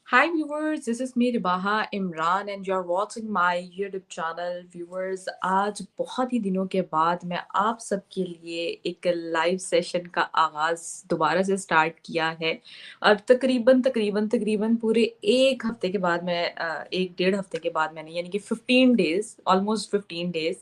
Hi viewers, this is me Ribaha Imran and you're watching my YouTube channel. Viewers, आज बहुत ही दिनों के बाद मैं आप सबके लिए एक लाइव सेशन का आगाज़ दोबारा से स्टार्ट किया है। अब तकरीबन पूरे 1 हफ्ते के बाद मैं 1 डेढ़ हफ्ते के बाद मैंने यानी कि 15 डेज़ ऑलमोस्ट 15 डेज़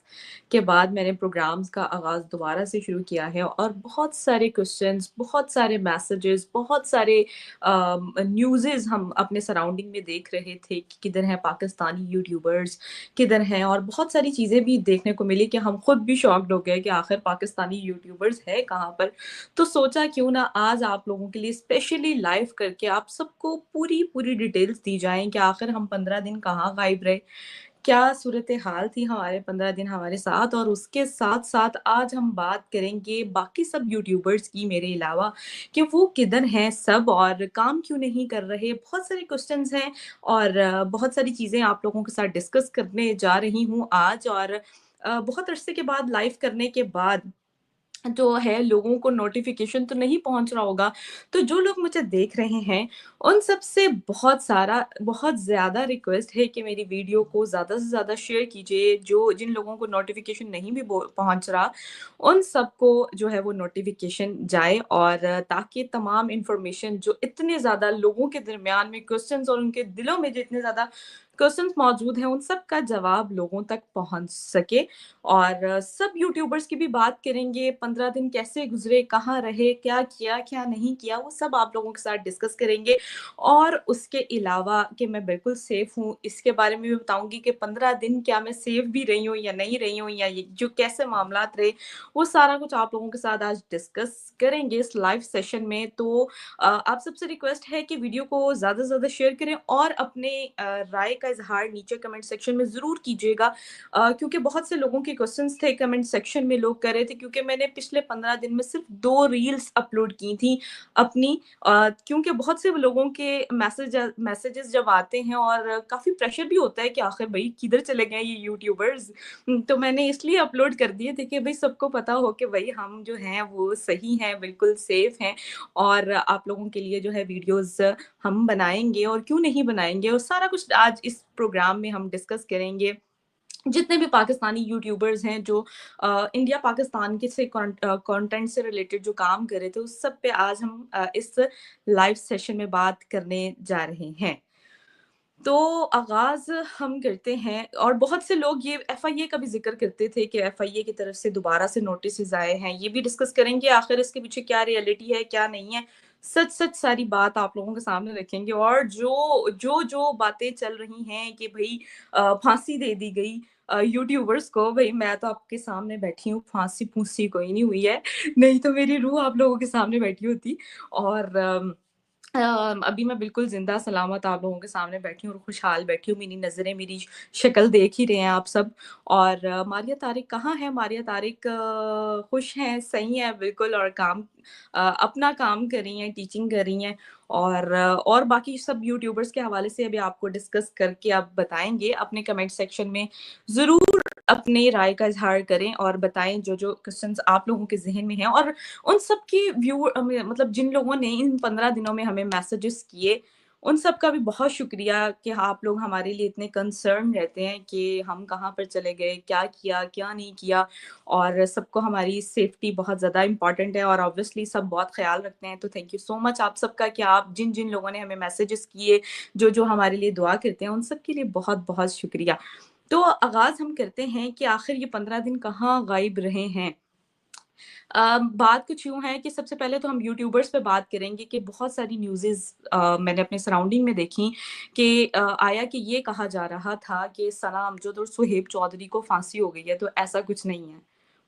के बाद मैंने प्रोग्राम्स का आगाज़ दोबारा से शुरू किया है और बहुत सारे क्वेश्चंस, बहुत सारे मैसेजेस, बहुत सारे न्यूज़ेज़ हम अपने सराउंडिंग में देख रहे थे कि किधर हैं पाकिस्तानी यूट्यूबर्स, किधर हैं और बहुत सारी चीज़ें भी देखने को मिली कि हम खुद भी शॉक्ड हो गए कि आखिर पाकिस्तानी यूट्यूबर्स है कहाँ पर। तो सोचा क्यों ना आज आप लोगों के लिए स्पेशली लाइव करके आप सबको पूरी डिटेल्स दी जाएँ कि आखिर हम 15 दिन कहाँ गायब रहे, क्या सूरत-ए-हाल थी हमारे 15 दिन हमारे साथ और उसके साथ-साथ आज हम बात करेंगे बाकी सब यूट्यूबर्स की मेरे अलावा कि वो किधर हैं सब और काम क्यों नहीं कर रहे? बहुत सारे क्वेश्चन्स हैं और बहुत सारी चीज़ें आप लोगों के साथ डिस्कस करने जा रही हूँ आज और बहुत अरसे के बाद लाइव करने के बाद जो है लोगों को नोटिफ़िकेशन तो नहीं पहुँच रहा होगा, तो जो लोग मुझे देख रहे हैं, उन सब से बहुत ज़्यादा रिक्वेस्ट है कि मेरी वीडियो को ज़्यादा से ज़्यादा शेयर कीजिए, जो जिन लोगों को नोटिफ़िकेशन नहीं भी पहुँच रहा, उन सबको जो है वो नोटिफ़िकेशन जाए और ताकि तमाम इन्फॉर्मेशन जो इतने ज़्यादा लोगों के दरमियान में क्वेश्चन्स और उनके दिलों में जितने ज़्यादा क्वेश्चन्स मौजूद हैं, उन सब का जवाब लोगों तक पहुँच सके। और सब यूट्यूबर्स की भी बात करेंगे, 15 दिन कैसे गुज़रे, कहाँ रहे, क्या किया, क्या नहीं किया, वो सब आप लोगों के साथ डिस्कस करेंगे। और उसके अलावा कि मैं बिल्कुल सेफ़ हूँ, इसके बारे में भी बताऊँगी कि 15 दिन क्या मैं सेफ़ भी रही हूँ या नहीं रही हूँ या ये जो कैसे मामलात रहे, वो सारा कुछ आप लोगों के साथ आज डिस्कस करेंगे इस लाइव सेशन में। तो आप सबसे रिक्वेस्ट है कि वीडियो को ज़्यादा से ज़्यादा शेयर करें और अपने राय का इज़हार नीचे कमेंट सेक्शन में ज़रूर कीजिएगा। क्योंकि बहुत से लोगों के क्वेश्चंस थे कमेंट सेक्शन में लोग कर रहे थे क्योंकि मैंने पिछले 15 दिन में सिर्फ 2 रील्स अपलोड की थी अपनी क्योंकि बहुत से लोगों के मैसेजेस जब आते हैं और काफ़ी प्रेशर भी होता है कि आखिर भई किधर चले गए ये यूट्यूबर्स। तो मैंने इसलिए अपलोड कर दिए थे कि भई सबको पता हो कि भई हम जो हैं वो सही हैं, बिल्कुल सेफ हैं और आप लोगों के लिए जो है वीडियोज़ हम बनाएँगे और क्यों नहीं बनाएँगे और सारा कुछ आज इस प्रोग्राम में हम डिस्कस करेंगे। जितने भी पाकिस्तानी यूट्यूबर्स हैं जो इंडिया पाकिस्तान के कंटेंट से रिलेटेड जो काम कर रहे थे उस सब पे आज हम इस लाइव सेशन में बात करने जा रहे हैं। तो आगाज़ हम करते हैं और बहुत से लोग ये एफआईए का भी ज़िक्र करते थे कि एफआईए की तरफ से दोबारा से नोटिसेज़ आए हैं। ये भी डिस्कस करेंगे आखिर इसके पीछे क्या रियलिटी है, क्या नहीं है। सच-सच सारी बात आप लोगों के सामने रखेंगे और जो बातें चल रही हैं कि भई फांसी दे दी गई यूट्यूबर्स को, भई मैं तो आपके सामने बैठी हूँ, फांसी-फूंसी कोई नहीं हुई है। नहीं तो मेरी रूह आप लोगों के सामने बैठी होती और अभी मैं बिल्कुल ज़िंदा सलामत आप लोगों के सामने बैठी हूँ और खुशहाल बैठी हूँ। मेरी नज़रें मेरी शक्ल देख ही रहे हैं आप सब और मारिया तारिक कहाँ है? मारिया तारिक खुश हैं, सही हैं बिल्कुल और अपना काम कर रही हैं, टीचिंग कर रही हैं और बाकी सब यूट्यूबर्स के हवाले से अभी आपको डिस्कस करके आप बताएँगे। अपने कमेंट सेक्शन में ज़रूर अपनी राय का इज़हार करें और बताएँ जो-जो क्वेश्चन्स आप लोगों के ज़हन में हैं और उन सब की मतलब जिन लोगों ने इन 15 दिनों में हमें मैसेजेस किए, उन सब का भी बहुत शुक्रिया कि आप लोग हमारे लिए इतने कंसर्न रहते हैं कि हम कहाँ पर चले गए, क्या किया, क्या नहीं किया और सबको हमारी सेफ्टी बहुत ज़्यादा इम्पोर्टेंट है और ऑब्वियसली सब बहुत ख़्याल रखते हैं। तो थैंक यू सो मच आप सबका कि आप जिन-जिन लोगों ने हमें मैसेजेस किए, जो-जो हमारे लिए दुआ करते हैं, उन सब के लिए बहुत-बहुत शुक्रिया। तो आगाज़ हम करते हैं कि आखिर ये 15 दिन कहाँ गायब रहे हैं? बात कुछ यूँ है कि सबसे पहले तो हम यूट्यूबर्स पे बात करेंगे कि बहुत सारी न्यूज़ेज़ मैंने अपने सराउंडिंग में देखी कि आया कि ये कहा जा रहा था कि सना अमजद और सुहेब चौधरी को फांसी हो गई है, तो ऐसा कुछ नहीं है।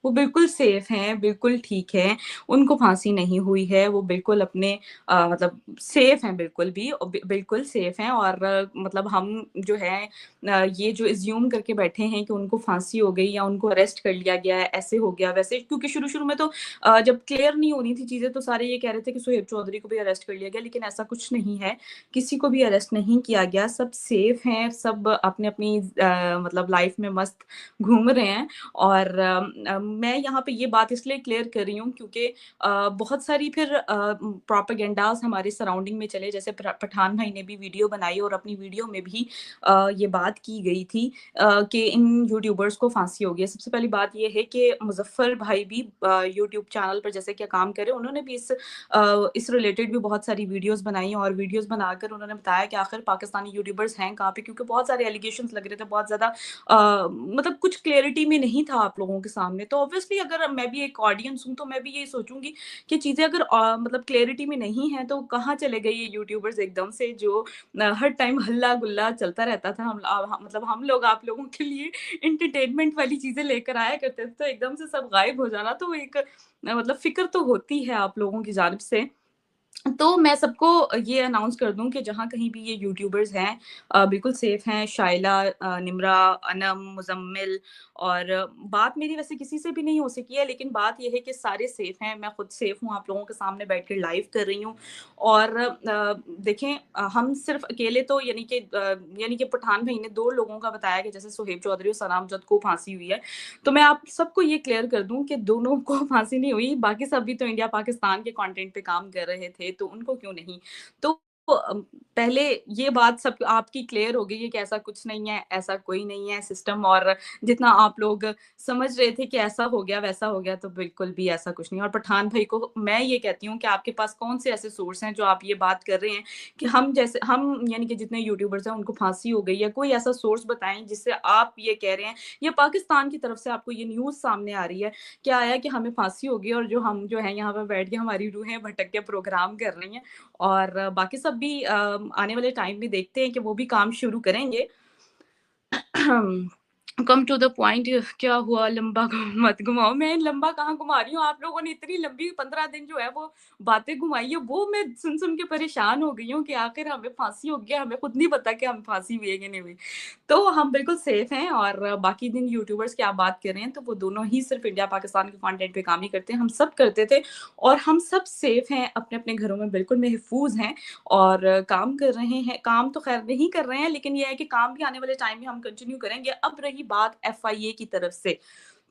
वो बिल्कुल सेफ हैं, बिल्कुल ठीक हैं, उनको फांसी नहीं हुई है, वो बिल्कुल अपने मतलब सेफ हैं बिल्कुल भी बिल्कुल सेफ हैं और मतलब हम जो है ये जो अज़्यूम करके बैठे हैं कि उनको फांसी हो गई या उनको अरेस्ट कर लिया गया है, ऐसे हो गया, वैसे क्योंकि शुरू-शुरू में तो जब क्लियर नहीं हो रही थी चीज़ें तो सारे ये कह रहे थे कि सुहेब चौधरी को भी अरेस्ट कर लिया गया, लेकिन ऐसा कुछ नहीं है। किसी को भी अरेस्ट नहीं किया गया, सब सेफ हैं, सब अपनी-अपनी मतलब लाइफ़ में मस्त घूम रहे हैं और मैं यहाँ पे ये बात इसलिए क्लियर कर रही हूँ क्योंकि बहुत सारी फिर प्रोपेगेंडास हमारे सराउंडिंग में चले, जैसे पठान भाई ने भी वीडियो बनाई और अपनी वीडियो में भी ये बात की गई थी कि इन यूट्यूबर्स को फांसी होगी। सबसे पहली बात ये है कि मुजफ्फर भाई भी यूट्यूब चैनल पर जैसे कि काम करे, उन्होंने भी इस रिलेटेड भी बहुत सारी वीडियोस बनाई और वीडियोस बनाकर उन्होंने बताया कि आखिर पाकिस्तानी यूट्यूबर्स हैं कहाँ पे, क्योंकि बहुत सारे एलिगेशंस लग रहे थे, बहुत ज़्यादा मतलब कुछ क्लैरिटी में नहीं था आप लोगों के सामने। तो ऑब्वियसली अगर मैं भी एक ऑडियंस हूँ, तो मैं भी यही सोचूँगी कि चीज़ें अगर मतलब क्लैरिटी में नहीं है, तो कहाँ चले गए ये यूट्यूबर्स एकदम से, जो हर टाइम हल्ला-गुल्ला चलता रहता था। मतलब हम लोग आप लोगों के लिए एंटरटेनमेंट वाली चीज़ें लेकर आया करते थे, तो एकदम से सब गायब हो जाना, तो एक मतलब फ़िक्र तो होती है आप लोगों की जानिब से। तो मैं सबको ये अनाउंस कर दूँ कि जहाँ कहीं भी ये यूट्यूबर्स हैं बिल्कुल सेफ़ हैं। शाइला, निम्रा, अनम, मुज़म्मिल, और बात मेरी वैसे किसी से भी नहीं हो सकी है, लेकिन बात ये है कि सारे सेफ़ हैं। मैं खुद सेफ़ हूँ, आप लोगों के सामने बैठ के लाइव कर रही हूँ। और देखें, हम सिर्फ़ अकेले तो यानी कि पठान भाई ने 2 लोगों का बताया कि जैसे सुहेब चौधरी और सना अमजद को फांसी हुई है। तो मैं आप सबको ये क्लियर कर दूँ कि दोनों को फांसी नहीं हुई, बाकी सब भी तो इंडिया पाकिस्तान के कंटेंट पे काम कर रहे थे, तो उनको क्यों नहीं? तो पहले ये बात सब आपकी क्लियर हो गई है कि ऐसा कुछ नहीं है, ऐसा कोई नहीं है सिस्टम, और जितना आप लोग समझ रहे थे कि ऐसा हो गया, वैसा हो गया, तो बिल्कुल भी ऐसा कुछ नहीं है। और पठान भाई को मैं ये कहती हूँ कि आपके पास कौन से ऐसे सोर्स हैं जो आप ये बात कर रहे हैं कि हम यानी कि जितने यूट्यूबर्स हैं उनको फांसी हो गई है, कोई ऐसा सोर्स बताएँ जिससे आप ये कह रहे हैं, या पाकिस्तान की तरफ से आपको ये न्यूज़ सामने आ रही है, क्या आया कि हमें फांसी होगी और जो हैं यहाँ पे बैठ के हमारी रूहें भटक के प्रोग्राम कर रही हैं, और बाकी सब भी आने वाले टाइम में देखते हैं कि वो भी काम शुरू करेंगे। कम टू द पॉइंट, क्या हुआ, लंबा मत घुमाओ। मैं लंबा कहाँ घुमा रही हूँ, आप लोगों ने इतनी लंबी 15 दिन जो है वो बातें घुमाई है, वो मैं सुन सुन के परेशान हो गई हूँ कि आखिर हमें फांसी हो गया, हमें खुद नहीं पता कि हमें फांसी हुई है कि नहीं हुई। तो हम बिल्कुल सेफ हैं, और बाकी जिन यूट्यूबर्स की आप बात कर रहे हैं, तो वो दोनों ही सिर्फ इंडिया पाकिस्तान के कंटेंट पे काम ही करते हैं, हम सब करते थे, और हम सब सेफ हैं, अपने अपने घरों में बिल्कुल महफूज हैं, और काम कर रहे हैं। काम तो खैर नहीं कर रहे हैं, लेकिन ये है कि काम भी आने वाले टाइम में हम कंटिन्यू करेंगे। अब रही बात एफआईए की तरफ से,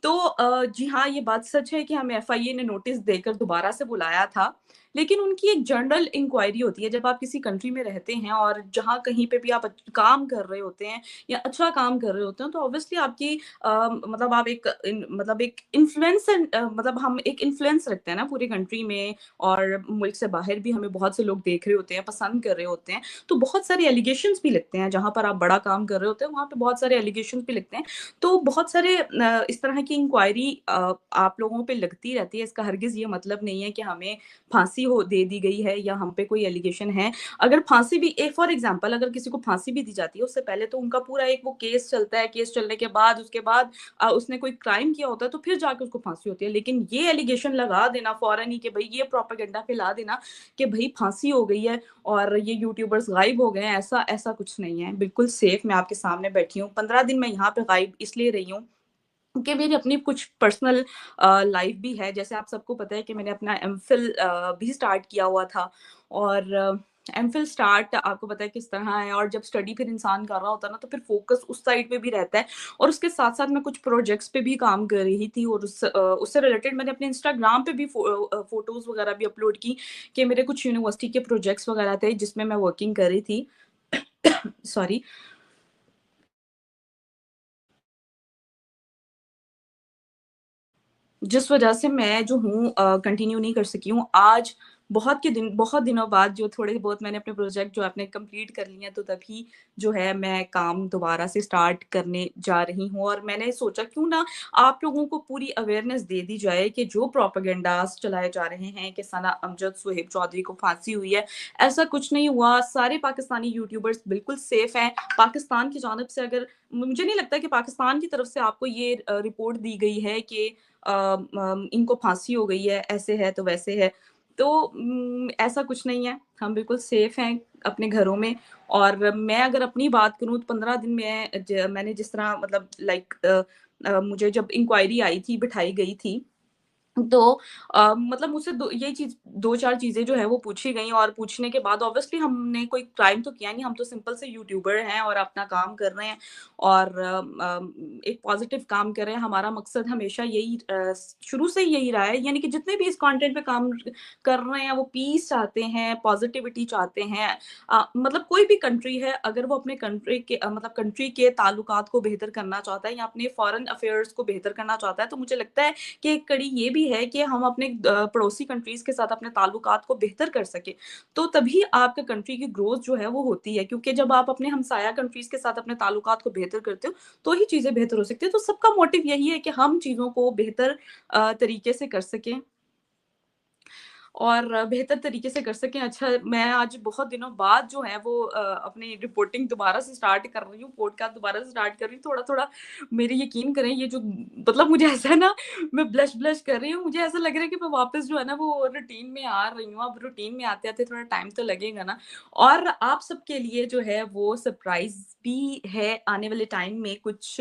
तो जी हाँ, ये बात सच है कि हमें एफआईए ने नोटिस देकर दोबारा से बुलाया था, लेकिन उनकी एक जनरल इंक्वायरी होती है। जब आप किसी कंट्री में रहते हैं और जहाँ कहीं पे भी आप काम कर रहे होते हैं या अच्छा काम कर रहे होते हैं, तो ऑब्वियसली आपकी मतलब आप मतलब एक मतलब हम एक इन्फ्लुएंस रखते हैं ना पूरी कंट्री में, और मुल्क से बाहर भी हमें बहुत से लोग देख रहे होते हैं, पसंद कर रहे होते हैं। तो बहुत सारे एलिगेशंस भी लगते हैं, जहाँ पर आप बड़ा काम कर रहे होते हैं, वहाँ पे बहुत सारे एलिगेशंस भी लगते हैं। तो बहुत सारे इस तरह की इंक्वायरी आप लोगों पे लगती रहती है। इसका हरगिज़ ये मतलब नहीं है कि हमें फांसी हो दे दी गई है या हम पे कोई एलिगेशन है। अगर फांसी भी फॉर एग्जांपल अगर किसी को फांसी भी दी जाती है, उससे पहले तो उनका पूरा एक वो केस चलता है। केस चलने के बाद उसके बाद उसने कोई क्राइम किया होता है, तो फिर जाके उसको फांसी होती है। लेकिन ये एलिगेशन लगा देना फौरन ही कि भाई ये प्रोपेगेंडा फैला देना कि भाई फांसी हो गई है और ये यूट्यूबर्स गायब हो गए हैं, ऐसा ऐसा कुछ नहीं है। बिल्कुल सेफ मैं आपके सामने बैठी हूँ। 15 दिन मैं यहाँ पे गायब इसलिए रही हूँ कि मेरी अपनी कुछ पर्सनल लाइफ भी है। जैसे आप सबको पता है कि मैंने अपना एमफिल भी स्टार्ट किया हुआ था, और एमफिल स्टार्ट आपको पता है किस तरह है, और जब स्टडी फिर इंसान कर रहा होता है ना, तो फिर फोकस उस साइड पे भी रहता है, और उसके साथ-साथ मैं कुछ प्रोजेक्ट्स पे भी काम कर रही थी, और उससे रिलेटेड मैंने अपने इंस्टाग्राम पे भी फ़ोटोज़ वगैरह भी अपलोड की कि मेरे कुछ यूनिवर्सिटी के प्रोजेक्ट्स वगैरह थे जिसमें मैं वर्किंग कर रही थी। सॉरी। जिस वजह से मैं जो हूँ कंटिन्यू नहीं कर सकी हूँ। आज बहुत दिनों बाद जो थोड़े बहुत मैंने अपने प्रोजेक्ट जो अपने कंप्लीट कर लिए हैं, तो तभी जो है मैं काम दोबारा से स्टार्ट करने जा रही हूँ, और मैंने सोचा क्यों ना आप लोगों को पूरी अवेयरनेस दे दी जाए कि जो प्रोपेगेंडास चलाए जा रहे हैं कि सना अमजद, सुहेब चौधरी को फांसी हुई है, ऐसा कुछ नहीं हुआ। सारे पाकिस्तानी यूट्यूबर्स बिल्कुल सेफ हैं। पाकिस्तान की जानिब से अगर मुझे नहीं लगता कि पाकिस्तान की तरफ से आपको ये रिपोर्ट दी गई है कि इनको फांसी हो गई है, ऐसे है तो वैसे है। तो ऐसा कुछ नहीं है, हम बिल्कुल सेफ हैं अपने घरों में। और मैं अगर अपनी बात करूँ, तो 15 दिन में मैंने जिस तरह मतलब मुझे जब इंक्वायरी आई थी, बिठाई गई थी, तो मतलब मुझसे यही चीज़ 2-4 चीज़ें जो है वो पूछी गईं और पूछने के बाद ऑब्वियसली हमने कोई क्राइम तो किया नहीं, हम तो सिंपल से यूट्यूबर हैं और अपना काम कर रहे हैं और एक पॉज़िटिव काम कर रहे हैं। हमारा मकसद हमेशा यही शुरू से ही यही रहा है, यानी कि जितने भी इस कंटेंट पे काम कर रहे हैं वो पीस चाहते हैं, पॉज़िटिविटी चाहते हैं। मतलब कोई भी कंट्री है, अगर वो अपने कंट्री के मतलब कंट्री के ताल्लुकात को बेहतर करना चाहता है या अपने फॉरेन अफेयर्स को बेहतर करना चाहता है, तो मुझे लगता है कि एक कड़ी ये भी है कि हम अपने पड़ोसी कंट्रीज़ के साथ अपने ताल्लुकात को बेहतर कर सकें। तो तभी आपके कंट्री की ग्रोथ जो है वो होती है, क्योंकि जब आप अपने हमसाया कंट्रीज़ के साथ अपने ताल्लुकात को बेहतर करते हो, तो ही चीज़ें बेहतर हो सकती हैं। तो सबका मोटिव यही है कि हम चीज़ों को बेहतर तरीके से कर सकें। और बेहतर तरीके से कर सकें। अच्छा, मैं आज बहुत दिनों बाद जो है वो अपनी रिपोर्टिंग दोबारा से स्टार्ट कर रही हूँ, पॉडकास्ट दोबारा से स्टार्ट कर रही हूँ। थोड़ा-थोड़ा मेरी यकीन करें, ये जो मतलब मुझे ऐसा है ना, मैं ब्लश कर रही हूँ। मुझे ऐसा लग रहा है कि मैं वापस जो है ना वो रूटीन में आ रही हूँ। अब रूटीन में आते-आते थोड़ा टाइम तो लगेगा ना। और आप सबके लिए जो है वो सरप्राइज़ भी है आने वाले टाइम में। कुछ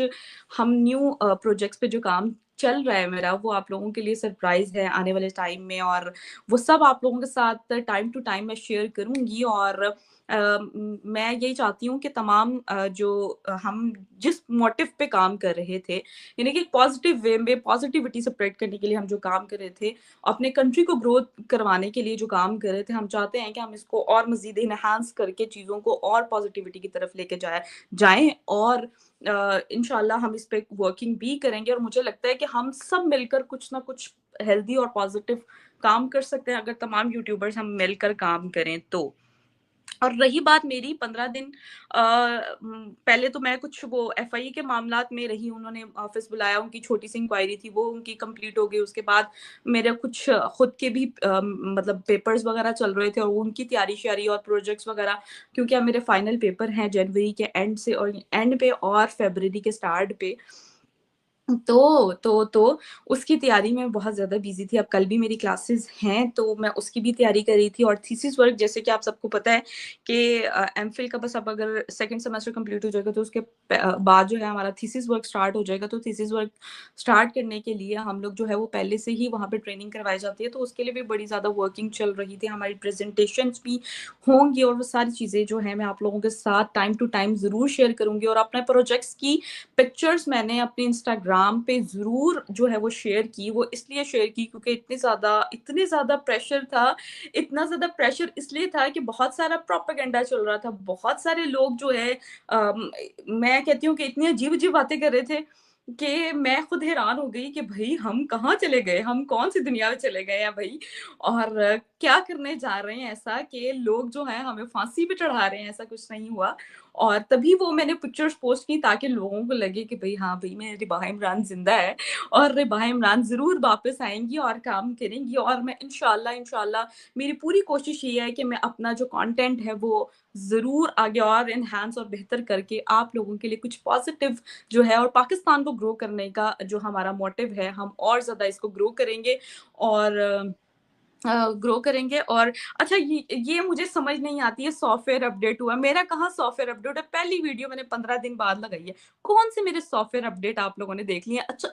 हम न्यू प्रोजेक्ट्स पे जो काम चल रहा है मेरा, वो आप लोगों के लिए सरप्राइज़ है आने वाले टाइम में, और वो सब आप लोगों के साथ टाइम टू टाइम मैं शेयर करूँगी। और मैं यही चाहती हूँ कि तमाम जो हम जिस मोटिव पे काम कर रहे थे, यानी कि एक पॉजिटिव वे में पॉजिटिविटी स्प्रेड करने के लिए हम जो काम कर रहे थे, अपने कंट्री को ग्रोथ करवाने के लिए जो काम कर रहे थे, हम चाहते हैं कि हम इसको और मज़ीद एनहांस करके चीज़ों को और पॉजिटिविटी की तरफ लेके जाएँ। और इंशाल्लाह हम इस पे वर्किंग भी करेंगे, और मुझे लगता है कि हम सब मिलकर कुछ ना कुछ हेल्दी और पॉजिटिव काम कर सकते हैं, अगर तमाम यूट्यूबर्स हम मिलकर काम करें तो। और रही बात मेरी 15 दिन पहले, तो मैं कुछ वो एफआईए के मामलात में रही, उन्होंने ऑफ़िस बुलाया, उनकी छोटी-सी इंक्वायरी थी, वो उनकी कंप्लीट हो गई। उसके बाद मेरे कुछ खुद के भी मतलब पेपर्स वगैरह चल रहे थे और उनकी तैयारी-श्यारी और प्रोजेक्ट्स वगैरह, क्योंकि अब मेरे फाइनल पेपर हैं जनवरी के एंड से और एंड पे और फरवरी के स्टार्ट पे। तो उसकी तैयारी में बहुत ज़्यादा बिज़ी थी। अब कल भी मेरी क्लासेस हैं, तो मैं उसकी भी तैयारी कर रही थी। और थीसिस वर्क, जैसे कि आप सबको पता है कि एमफिल का बस अब अगर सेकंड सेमेस्टर कंप्लीट हो जाएगा, तो उसके बाद जो है हमारा थीसिस वर्क स्टार्ट हो जाएगा। तो थीसिस वर्क स्टार्ट करने के लिए हम लोग जो है वो पहले से ही वहाँ पे ट्रेनिंग करवाई जाती है, तो उसके लिए भी बड़ी ज़्यादा वर्किंग चल रही थी। हमारी प्रेज़ेंटेशंस भी होंगी और वो सारी चीज़ें जो हैं मैं आप लोगों के साथ टाइम टू टाइम ज़रूर शेयर करूँगी। और अपने प्रोजेक्ट्स की पिक्चर्स मैंने अपने इंस्टाग्राम पे ज़रूर जो है वो शेयर की। वो इसलिए शेयर की क्योंकि इतने ज़्यादा प्रेशर था, इतना ज़्यादा प्रेशर इसलिए था कि बहुत सारा प्रोपेगेंडा चल रहा था। बहुत सारे लोग जो है मैं कहती हूँ कि इतनी अजीब-अजीब बातें कर रहे थे कि मैं खुद हैरान हो गई कि भई हम कहाँ चले गए? हम कौन-सी दुनिया में चले गए हैं भई? और क्या करने जा रहे हैं ऐसा कि लोग जो हैं हमें फांसी पे चढ़ा रहे हैं? ऐसा कुछ नहीं हुआ। और तभी वो मैंने पिक्चर्स पोस्ट की ताकि लोगों को लगे कि भई हाँ, भई मेरी रिबाह इमरान ज़िंदा है और रिबाह इमरान ज़रूर वापस आएँगी और काम करेंगी। और मैं इंशाल्लाह मेरी पूरी कोशिश ये है कि मैं अपना जो कंटेंट है वो ज़रूर आगे और एनहांस और बेहतर करके आप लोगों के लिए कुछ पॉज़िटिव जो है, और पाकिस्तान को ग्रो करने का जो हमारा मोटिव है, हम और ज़्यादा इसको ग्रो करेंगे और ग्रो करेंगे। और अच्छा, ये मुझे समझ नहीं आती है, सॉफ्टवेयर अपडेट हुआ, मेरा कहाँ सॉफ्टवेयर अपडेट है? पहली वीडियो मैंने 15 दिन बाद लगाई है। कौन से मेरे सॉफ्टवेयर अपडेट आप लोगों ने देख लिए हैं? अच्छा,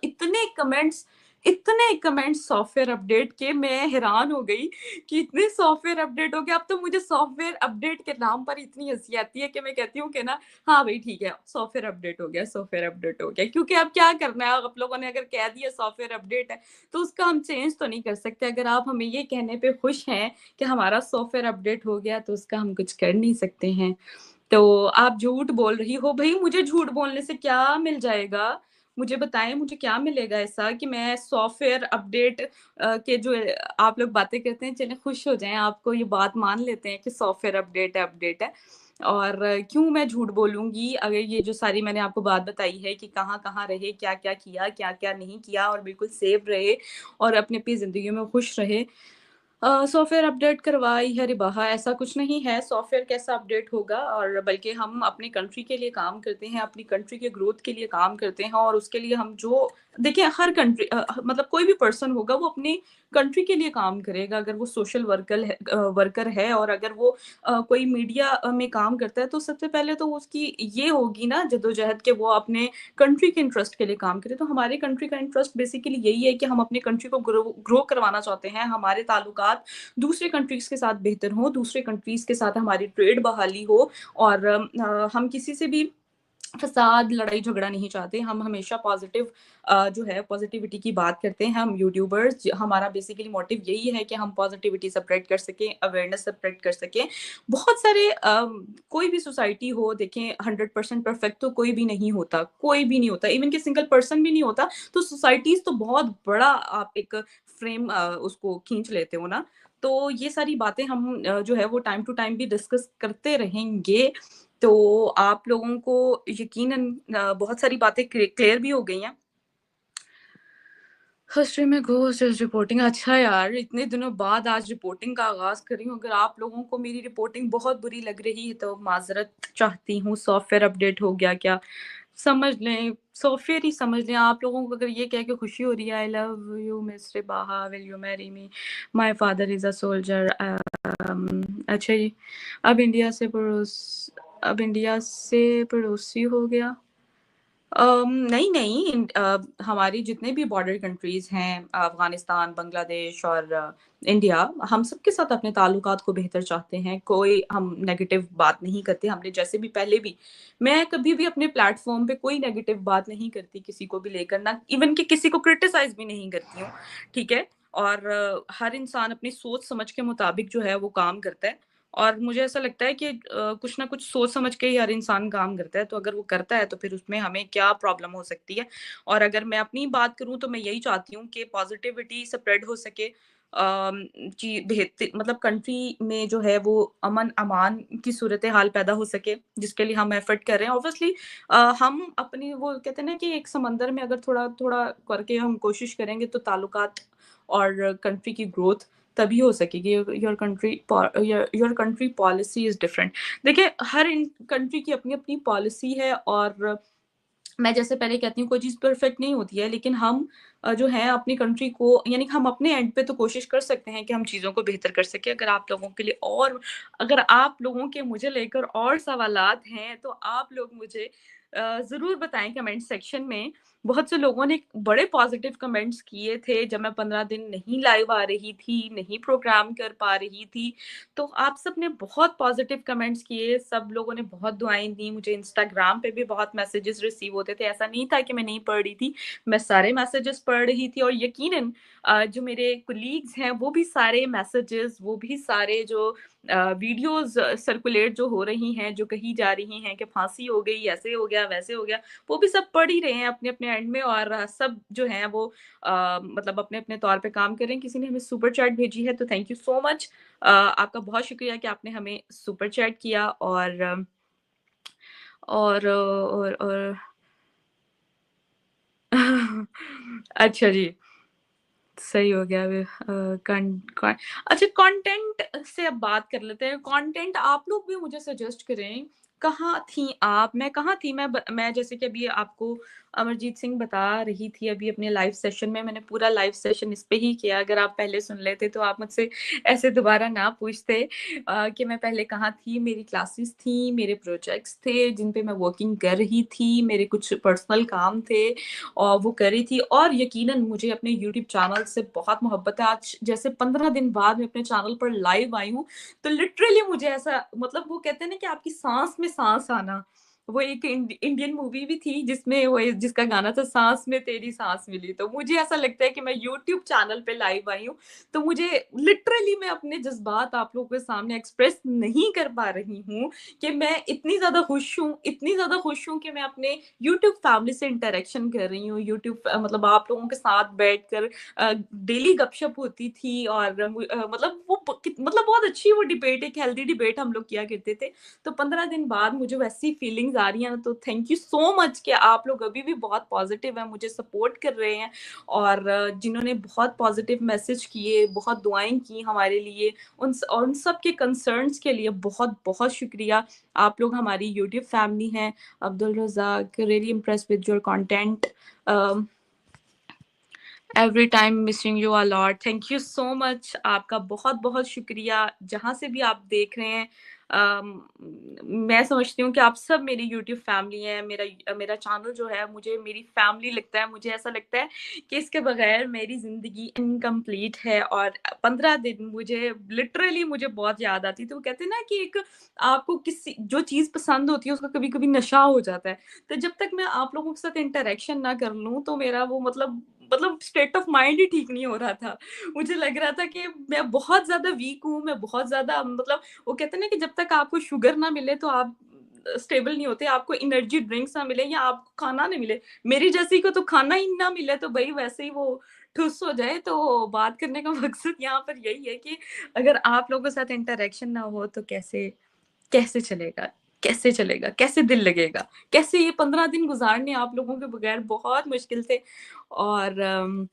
इतने कमेंट्स सॉफ्टवेयर अपडेट के, मैं हैरान हो गई कि इतने सॉफ्टवेयर अपडेट हो गए। अब तो मुझे सॉफ्टवेयर अपडेट के नाम पर इतनी हँसी आती है कि मैं कहती हूँ कि ना, हाँ भाई ठीक है, सॉफ्टवेयर अपडेट हो गया, सॉफ्टवेयर अपडेट हो गया। क्योंकि अब क्या करना है, आप लोगों ने अगर कह दिया सॉफ्टवेयर अपडेट है, तो उसका हम चेंज तो नहीं कर सकते। अगर आप हमें ये कहने पे खुश हैं कि हमारा सॉफ्टवेयर अपडेट हो गया, तो उसका हम कुछ कर नहीं सकते हैं। तो आप झूठ बोल रही हो, भई मुझे झूठ बोलने से क्या मिल जाएगा? मुझे बताएँ, मुझे क्या मिलेगा ऐसा कि मैं सॉफ्टवेयर अपडेट के जो आप लोग बातें करते हैं, चलें खुश हो जाएँ, आपको ये बात मान लेते हैं कि सॉफ्टवेयर अपडेट है। और क्यों मैं झूठ बोलूँगी, अगर ये जो सारी मैंने आपको बात बताई है कि कहाँ-कहाँ रहे, क्या-क्या किया, क्या-क्या नहीं किया और बिल्कुल सेफ रहे और अपनी-अपनी ज़िंदगी में खुश रहे। सॉफ्टवेयर अपडेट करवाई है रिबाहा, ऐसा कुछ नहीं है। सॉफ्टवेयर कैसा अपडेट होगा, और बल्कि हम अपनी कंट्री के लिए काम करते हैं, अपनी कंट्री के ग्रोथ के लिए काम करते हैं, और उसके लिए हम जो देखिए, हर कंट्री मतलब कोई भी पर्सन होगा वो अपनी कंट्री के लिए काम करेगा। अगर वो सोशल वर्कर है, और अगर वो कोई मीडिया में काम करता है, तो सबसे पहले तो उसकी ये होगी ना जद्दोजहद कि वो अपने कंट्री के इंटरेस्ट के लिए काम करे। तो हमारे कंट्री का इंटरेस्ट बेसिकली यही है कि हम अपनी कंट्री को ग्रो करवाना चाहते हैं। हमारे ताल्लुकात दूसरे कंट्रीज के साथ बेहतर हों, दूसरे कंट्रीज के साथ हमारी ट्रेड बहाली हो, और हम किसी से भी फसाद, लड़ाई झगड़ा नहीं चाहते। हम हमेशा पॉजिटिव जो है पॉजिटिविटी की बात करते हैं। हम यूट्यूबर्स, हमारा बेसिकली मोटिव यही है कि हम पॉजिटिविटी स्प्रेड कर सकें, अवेयरनेस स्प्रेड कर सकें। बहुत सारे कोई भी सोसाइटी हो, देखें 100% परफेक्ट तो कोई भी नहीं होता, कोई भी नहीं होता, इवन कि सिंगल पर्सन भी नहीं होता। तो सोसाइटीज तो बहुत बड़ा आप एक फ्रेम उसको खींच लेते हो ना। तो ये सारी बातें हम जो है वो टाइम टू टाइम भी डिस्कस करते रहेंगे। तो आप लोगों को यकीनन बहुत सारी बातें क्लियर भी हो गई हैं। हिस्ट्री में घोस्ट रिपोर्टिंग, अच्छा यार, इतने दिनों बाद आज रिपोर्टिंग का आगाज़ कर रही हूँ। अगर आप लोगों को मेरी रिपोर्टिंग बहुत बुरी लग रही है तो माज़रत चाहती हूँ। सॉफ्टवेयर अपडेट हो गया क्या? समझ लें, सॉफ्टवेयर ही समझ लें। आप लोगों को अगर ये कह के खुशी हो रही है, I love you miss Ribaha, will you marry me, my father is a soldier. अच्छा जी। अब इंडिया से पड़ोसी हो गया। नहीं, नहीं, हमारी जितने भी बॉर्डर कंट्रीज़ हैं, अफ़गानिस्तान, बांग्लादेश और इंडिया, हम सबके साथ अपने ताल्लुकात को बेहतर चाहते हैं। कोई हम नेगेटिव बात नहीं करते। हमने जैसे भी पहले भी, मैं कभी भी अपने प्लेटफ़ॉर्म पे कोई नेगेटिव बात नहीं करती किसी को भी लेकर, ना इवन कि किसी को क्रिटिसाइज़ भी नहीं करती हूँ, ठीक है? और हर इंसान अपनी सोच समझ के मुताबिक जो है वो काम करता है। और मुझे ऐसा लगता है कि कुछ ना कुछ सोच समझ के ही हर इंसान काम करता है, तो अगर वो करता है तो फिर उसमें हमें क्या प्रॉब्लम हो सकती है। और अगर मैं अपनी बात करूँ तो मैं यही चाहती हूँ कि पॉज़िटिविटी स्प्रेड हो सके, मतलब कंट्री में जो है वो अमन-अमान की सूरत-ए-हाल पैदा हो सके, जिसके लिए हम एफ़र्ट कर रहे हैं। ऑब्वियसली हम अपनी वो कहते हैं ना कि एक समंदर में अगर थोड़ा-थोड़ा करके हम कोशिश करेंगे तो ताल्लुकात और कंट्री की ग्रोथ तभी हो सकेगी। Your country policy is different. देखिए, हर इन कंट्री की अपनी-अपनी पॉलिसी है, और मैं जैसे पहले कहती हूँ कोई चीज़ परफेक्ट नहीं होती है, लेकिन हम जो है अपनी कंट्री को, यानी कि हम अपने एंड पे तो कोशिश कर सकते हैं कि हम चीज़ों को बेहतर कर सकें। अगर आप लोगों के मुझे लेकर और सवालात हैं, तो आप लोग मुझे ज़रूर बताएँ कमेंट सेक्शन में। बहुत से लोगों ने बड़े पॉज़िटिव कमेंट्स किए थे जब मैं 15 दिन नहीं लाइव आ रही थी, नहीं प्रोग्राम कर पा रही थी। तो आप सबने बहुत पॉज़िटिव कमेंट्स किए, सब लोगों ने बहुत दुआएँ दी। मुझे इंस्टाग्राम पे भी बहुत मैसेजेस रिसीव होते थे। ऐसा नहीं था कि मैं नहीं पढ़ रही थी, मैं सारे मैसेजेस पढ़ रही थी, और यकीनन जो मेरे कोलीग्स हैं, वो भी सारे मैसेजेस, वो भी सारे जो वीडियोज़ सर्कुलेट जो हो रही हैं, जो कही जा रही हैं कि फांसी हो गई, ऐसे हो गया, वैसे हो गया, वो भी सब पढ़ ही रहे हैं अपने-अपने एंड में, और सब जो हैं वो मतलब अपने-अपने तौर पे काम कर रहे हैं। किसी ने हमें सुपर चैट भेजी है, तो थैंक यू सो मच। आपका बहुत शुक्रिया कि आपने हमें सुपर चैट किया, और अच्छा जी, सही हो गया अभी अच्छा, कंटेंट से अब बात कर लेते हैं। कंटेंट आप लोग भी मुझे सजेस्ट करें, कहाँ थी आप? मैं कहाँ थी? मैं जैसे कि अभी आपको अमरजीत सिंह बता रही थी अभी अपने लाइव सेशन में, मैंने पूरा लाइव सेशन इस पे ही किया। अगर आप पहले सुन लेते तो आप मुझसे ऐसे दोबारा ना पूछते कि मैं पहले कहाँ थी। मेरी क्लासेस थी, मेरे प्रोजेक्ट्स थे जिन पे मैं वर्किंग कर रही थी, मेरे कुछ पर्सनल काम थे और वो कर रही थी, और यकीनन मुझे अपने यूट्यूब चैनल से बहुत मोहब्बत है। आज जैसे 15 दिन बाद मैं अपने चैनल पर लाइव आई हूँ, तो लिटरली मुझे ऐसा, मतलब वो कहते हैं ना कि आपकी साँस में साँस आना। वो एक इंडियन मूवी भी थी जिसमें वो जिसका गाना था, साँस में तेरी साँस मिली। तो मुझे ऐसा लगता है कि मैं यूट्यूब चैनल पे लाइव आई हूँ, तो मुझे लिटरली मैं अपने जज़्बात आप लोगों के सामने एक्सप्रेस नहीं कर पा रही हूँ कि मैं इतनी ज़्यादा खुश हूँ, इतनी ज़्यादा खुश हूँ कि मैं अपने यूट्यूब फैमिली से इंटरेक्शन कर रही हूँ। यूट्यूब मतलब आप लोगों के साथ बैठकर डेली गपशप होती थी, और मतलब मतलब बहुत अच्छी वो डिबेट, एक हेल्दी डिबेट हम लोग किया करते थे। तो 15 दिन बाद मुझे वैसी फीलिंग्स ब्लेसिंग्स आ रही हैं ना, तो थैंक यू सो मच कि आप लोग अभी भी बहुत पॉजिटिव हैं, मुझे सपोर्ट कर रहे हैं। और जिन्होंने बहुत पॉजिटिव मैसेज किए, बहुत दुआएं की हमारे लिए, उन सब के कंसर्न्स के लिए बहुत बहुत शुक्रिया। आप लोग हमारी यूट्यूब फैमिली हैं। Abdul Razzaq, really impressed with your content, every time missing you a lot, thank you so much. आपका बहुत बहुत शुक्रिया, जहाँ से भी आप देख रहे हैं। मैं समझती हूँ कि आप सब मेरी यूट्यूब फैमिली हैं। मेरा चैनल जो है मुझे मेरी फैमिली लगता है। मुझे ऐसा लगता है कि इसके बगैर मेरी ज़िंदगी इनकम्प्लीट है। और 15 दिन मुझे लिटरली मुझे बहुत याद आती। तो वो कहते हैं ना कि एक आपको किसी जो चीज़ पसंद होती है उसका कभी कभी नशा हो जाता है। तो जब तक मैं आप लोगों के साथ इंटरेक्शन ना कर लूँ तो मेरा वो मतलब स्टेट ऑफ माइंड ही ठीक नहीं हो रहा था। मुझे लग रहा था कि मैं बहुत ज़्यादा वीक हूँ, मैं बहुत ज़्यादा मतलब वो कहते हैं ना कि जब तक आपको शुगर ना मिले तो आप स्टेबल नहीं होते, आपको एनर्जी ड्रिंक्स ना मिले या आपको खाना ना मिले। मेरी जैसी को तो खाना ही ना मिले तो भई वैसे ही वो ठुस हो जाए। तो बात करने का मकसद यहाँ पर यही है कि अगर आप लोगों के साथ इंटरैक्शन ना हो तो कैसे कैसे चलेगा? कैसे चलेगा? कैसे दिल लगेगा? कैसे ये 15 दिन गुज़ारने आप लोगों के बगैर बहुत मुश्किल थे। और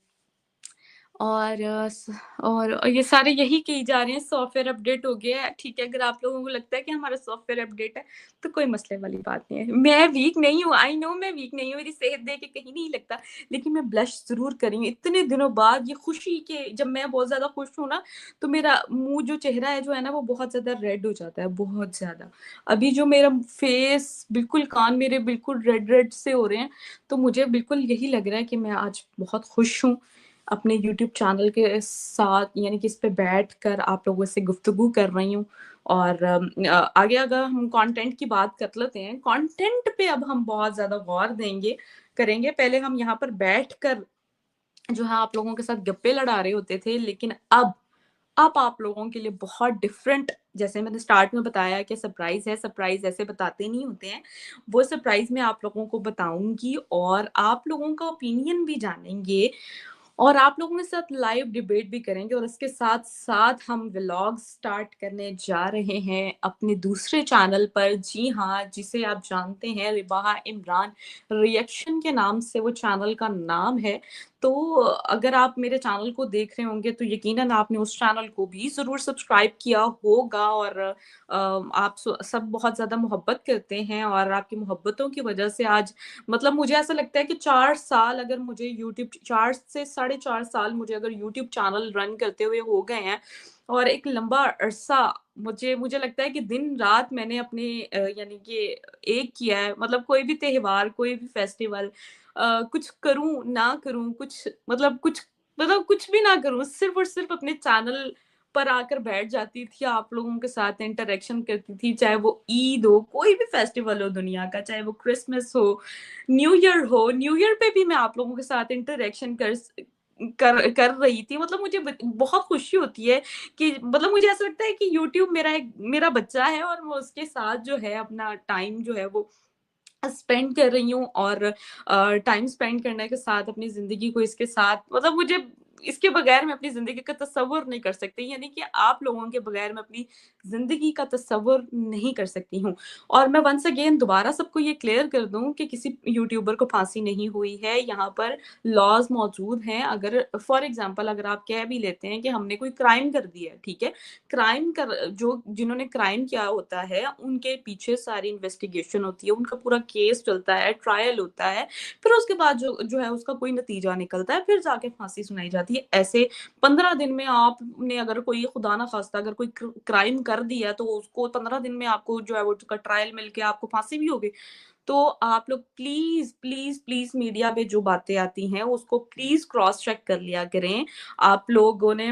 और अ, स और ये सारे यही कही जा रहे हैं सॉफ्टवेयर अपडेट हो गया है, ठीक है। अगर आप लोगों को लगता है कि हमारा सॉफ्टवेयर अपडेट है, तो कोई मसले वाली बात नहीं है। मैं वीक नहीं हूँ, आई नो मैं वीक नहीं हूँ, मेरी सेहत देख के कहीं नहीं लगता, लेकिन मैं ब्लश ज़रूर कर रही हूँ। इतने दिनों बाद ये खुशी के जब मैं बहुत ज़्यादा खुश हूँ ना, तो मेरा मुँह जो चेहरा है जो है ना, वो बहुत ज़्यादा रेड हो जाता है, बहुत ज़्यादा। अभी जो मेरा फेस बिल्कुल कान मेरे बिल्कुल रेड-रेड से हो रहे हैं, तो मुझे बिल्कुल यही लग रहा है कि मैं आज बहुत खुश हूँ। अपने यूट्यूब चैनल के साथ यानी कि इस पे बैठकर आप लोगों से गुफ्तगू कर रही हूँ। और आगे अगर हम कंटेंट की बात कर लेते हैं, कंटेंट पे अब हम बहुत ज़्यादा गौर देंगे करेंगे। पहले हम यहाँ पर बैठकर जो है आप लोगों के साथ गप्पे लड़ा रहे होते थे, लेकिन अब आप लोगों के लिए बहुत डिफरेंट, जैसे मैंने स्टार्ट में बताया कि सरप्राइज़ है, सरप्राइज़ ऐसे बताते नहीं होते हैं। वो सरप्राइज़ मैं आप लोगों को बताऊँगी और आप लोगों का ओपिनियन भी जानेंगे और आप लोगों के साथ लाइव डिबेट भी करेंगे। और इसके साथ-साथ हम व्लॉग स्टार्ट करने जा रहे हैं अपने दूसरे चैनल पर। जी हाँ, जिसे आप जानते हैं रिबाहा इमरान रिएक्शन के नाम से वो चैनल का नाम है। तो अगर आप मेरे चैनल को देख रहे होंगे तो यकीनन आपने उस चैनल को भी ज़रूर सब्सक्राइब किया होगा। और आप सब बहुत ज़्यादा मोहब्बत करते हैं और आपकी मोहब्बतों की वजह से आज मतलब मुझे ऐसा लगता है कि 4 साल अगर मुझे यूट्यूब 4 से साढ़े 4 साल मुझे अगर यूट्यूब चैनल रन करते हुए हो गए हैं और एक लंबा अरसा मुझे मुझे लगता है कि दिन-रात मैंने अपने यानी कि एक किया है। मतलब कोई भी त्योहार, कोई भी फेस्टिवल कुछ करूँ, ना करूँ, कुछ कुछ भी ना करूँ, सिर्फ़ और सिर्फ़ अपने चैनल पर आकर बैठ जाती थी, आप लोगों के साथ इंटरैक्शन करती थी, चाहे वो ईद हो, कोई भी फेस्टिवल हो दुनिया का, चाहे वो क्रिसमस हो, न्यू ईयर पे भी मैं आप लोगों के साथ इंटरैक्शन कर रही थी। मतलब मुझे बहुत खुशी होती है कि मतलब मुझे ऐसा लगता है कि यूट्यूब मेरा बच्चा है और मैं उसके साथ जो है अपना टाइम जो है वो स्पेंड कर रही हूँ। और टाइम स्पेंड करने के साथ अपनी ज़िंदगी को इसके साथ मतलब मुझे इसके बगैर मैं अपनी ज़िंदगी का तसव्वुर नहीं कर सकती, यानी कि आप लोगों के बगैर मैं अपनी ज़िंदगी का तसव्वुर नहीं कर सकती हूँ। और मैं वन्स अगेन दोबारा सबको ये क्लियर कर दूँ कि किसी यूट्यूबर को फांसी नहीं हुई है, यहाँ पर लॉज़ मौजूद हैं। अगर फॉर एग्ज़ाम्पल अगर आप कह भी लेते हैं कि हमने कोई क्राइम कर दिया है, ठीक है? क्राइम कर जो जिन्होंने क्राइम किया होता है, उनके पीछे सारी इन्वेस्टिगेशन होती है, उनका पूरा केस चलता है, ट्रायल होता है, फिर उसके बाद जो जो है उसका कोई नतीजा निकलता है, फिर जाके फांसी सुनाई जाती है। ऐसे 15 दिन में आपने अगर कोई खुदा ना खास्ता अगर कोई क्राइम कर दिया तो उसको 15 दिन में आपको जो है वो उसका ट्रायल मिलके आपको फांसी भी हो गई। तो आप लोग प्लीज प्लीज प्लीज मीडिया पे जो बातें आती हैं उसको प्लीज क्रॉस चेक कर लिया करें। आप लोगों ने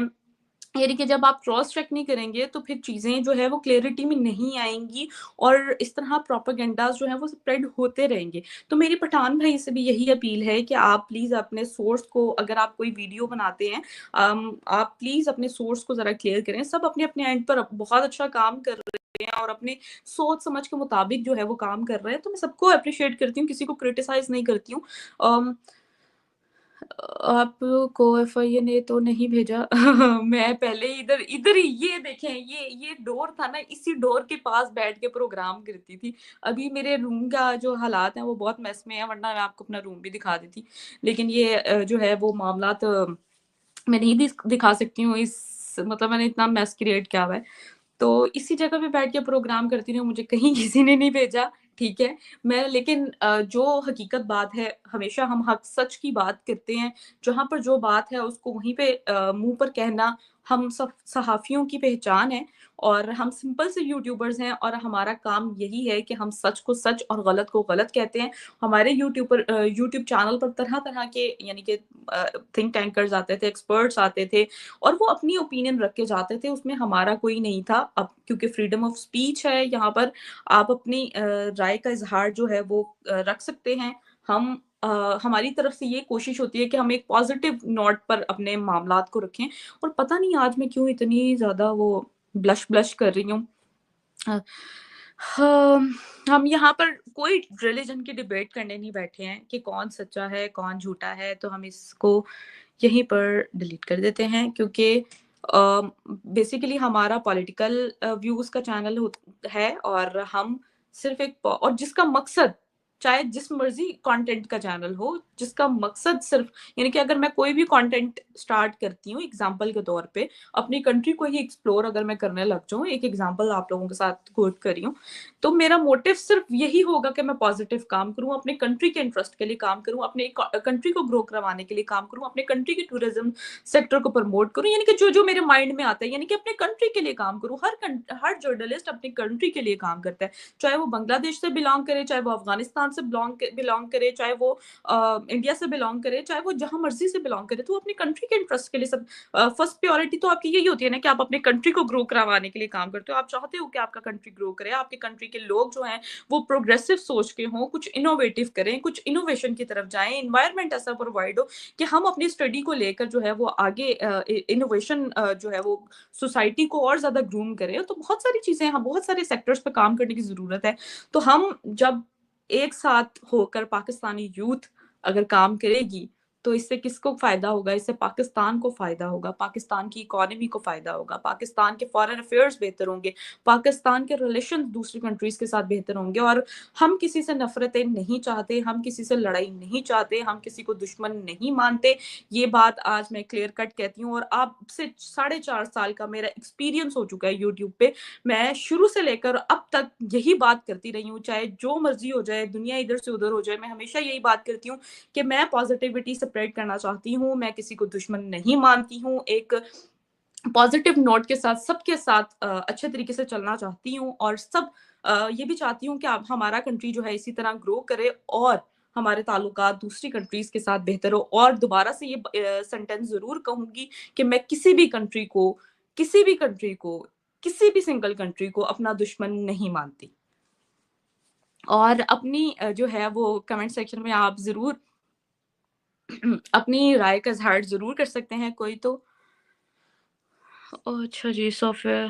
यानी कि जब आप क्रॉस चेक नहीं करेंगे तो फिर चीज़ें जो है वो क्लैरिटी में नहीं आएँगी और इस तरह प्रोपेगेंडास जो हैं वो स्प्रेड होते रहेंगे। तो मेरी पठान भाई से भी यही अपील है कि आप प्लीज़ अपने सोर्स को अगर आप कोई वीडियो बनाते हैं आप प्लीज़ अपने सोर्स को ज़रा क्लियर करें। सब अपने-अपने एंड पर बहुत अच्छा काम कर रहे हैं और अपने सोच समझ के मुताबिक जो है वो काम कर रहे हैं। तो मैं सबको एप्रिशिएट करती हूँ, किसी को क्रिटिसाइज़ नहीं करती हूँ। अम आपको एफआईए ने तो नहीं भेजा। मैं पहले ही इधर इधर ही ये देखें, ये डोर था ना, इसी डोर के पास बैठ के प्रोग्राम करती थी। अभी मेरे रूम का जो हालात हैं वो बहुत मेस में है, वरना मैं आपको अपना रूम भी दिखा देती। लेकिन ये जो है वो मामलात मैं नहीं दिखा सकती हूँ, इस मतलब मैंने इतना मेस क्रिएट किया हुआ है। तो इसी जगह पे बैठ के प्रोग्राम करती रही हूँ, मुझे कहीं किसी ने नहीं भेजा, ठीक है। मैं लेकिन जो हकीकत बात है, हमेशा हम हक सच की बात करते हैं, जहाँ पर जो बात है उसको वहीं पे मुँह पर कहना हम सब सहाफ़ियों की पहचान है, और हम सिंपल से यूट्यूबर्स हैं और हमारा काम यही है कि हम सच को सच और गलत को गलत कहते हैं। हमारे यूट्यूब चैनल पर तरह-तरह के यानी कि थिंक टैंकर्स आते थे, एक्सपर्ट्स आते थे, और वो अपनी ओपिनियन रख के जाते थे, उसमें हमारा कोई नहीं था। अब क्योंकि फ्रीडम ऑफ स्पीच है यहाँ पर, आप अपनी राय का इज़हार जो है वो रख सकते हैं। हम हमारी तरफ से ये कोशिश होती है कि हम एक पॉज़िटिव नोट पर अपने मामलात को रखें, और पता नहीं आज मैं क्यों इतनी ज़्यादा वो ब्लश ब्लश कर रही हूँ। अ, हम यहाँ पर कोई रिलिजन की डिबेट करने नहीं बैठे हैं कि कौन सच्चा है, कौन झूठा है, तो हम इसको यहीं पर डिलीट कर देते हैं, क्योंकि बेसिकली हमारा पॉलिटिकल व्यूज़ का चैनल है, और हम सिर्फ़ एक और जिसका मकसद, चाहे जिस मर्ज़ी कंटेंट का चैनल हो, जिसका मकसद सिर्फ़, यानी कि अगर मैं कोई भी कंटेंट स्टार्ट करती हूँ एग्ज़ाम्पल के तौर पे, अपनी कंट्री को ही एक्सप्लोर अगर मैं करने लग जाऊँ, एक एग्ज़ाम्पल आप लोगों के साथ कोट कर रही हूँ, तो मेरा मोटिव सिर्फ़ यही होगा कि मैं पॉज़िटिव काम करूँ, अपने कंट्री के इंटरेस्ट के लिए काम करूँ, अपने कंट्री को ग्रो करवाने के लिए काम करूँ, अपने कंट्री के टूरिज़्म सेक्टर को प्रमोट करूँ, यानी कि जो-जो मेरे माइंड में आता है, यानी कि अपने कंट्री के लिए काम करूँ। हर जर्नलिस्ट अपनी कंट्री के लिए काम करता है, चाहे वो बांग्लादेश से बिलॉन्ग करे, चाहे वो अफ़गानिस्तान से बिलॉन्ग करे, चाहे वो इंडिया से बिलॉन्ग करे, चाहे वो जहाँ मर्ज़ी से बिलॉन्ग करे, तो वो अपनी कंट्री के इंटरेस्ट के लिए सब फर्स्ट प्रायोरिटी तो आपकी यही होती है ना, कि आप अपने कंट्री को ग्रो करवाने के लिए काम करते हो। आप चाहते हो कि आपका कंट्री ग्रो करे, आपके कंट्री के लोग जो हैं, वो प्रोग्रेसिव सोच के हों, कुछ इनोवेटिव करें, कुछ इनोवेशन की तरफ जाएँ, एनवायरनमेंट ऐसा प्रोवाइड हो कि हम अपनी स्टडी को लेकर जो है वो आगे इनोवेशन जो है वो सोसाइटी को और ज़्यादा ग्रूम करें। तो बहुत सारी चीज़ें हैं, बहुत सारे सेक्टर्स पे काम करने की ज़रूरत है। तो हम जब एक साथ होकर पाकिस्तानी यूथ अगर काम करेगी, तो इससे किसको फ़ायदा होगा? इससे पाकिस्तान को फ़ायदा होगा, पाकिस्तान की इकोनॉमी को फ़ायदा होगा, पाकिस्तान के फॉरेन अफेयर्स बेहतर होंगे, पाकिस्तान के रिलेशंस दूसरी कंट्रीज़ के साथ बेहतर होंगे, और हम किसी से नफ़रतें नहीं चाहते, हम किसी से लड़ाई नहीं चाहते, हम किसी को दुश्मन नहीं मानते। ये बात आज मैं क्लियर कट कहती हूँ, और आपसे 4.5 साल का मेरा एक्सपीरियंस हो चुका है यूट्यूब पे। मैं शुरू से लेकर अब तक यही बात करती रही हूँ, चाहे जो मर्ज़ी हो जाए, दुनिया इधर से उधर हो जाए, मैं हमेशा यही बात करती हूँ कि मैं पॉज़िटिविटी स्प्रेड करना चाहती हूँ, मैं किसी को दुश्मन नहीं मानती हूँ, एक पॉज़िटिव नोट के साथ सबके साथ अच्छे तरीके से चलना चाहती हूँ, और ये भी चाहती हूँ कि अब हमारा कंट्री जो है इसी तरह ग्रो करे, और हमारे ताल्लुकात दूसरी कंट्रीज़ के साथ बेहतर हो, और दोबारा से ये सेंटेंस ज़रूर कहूँगी कि मैं किसी भी कंट्री को, किसी भी सिंगल कंट्री को अपना दुश्मन नहीं मानती। और अपनी जो है वो कमेंट सेक्शन में आप ज़रूर अपनी राय का इज़हार ज़रूर कर सकते हैं कोई तो। ओह! अच्छा जी, सो फिर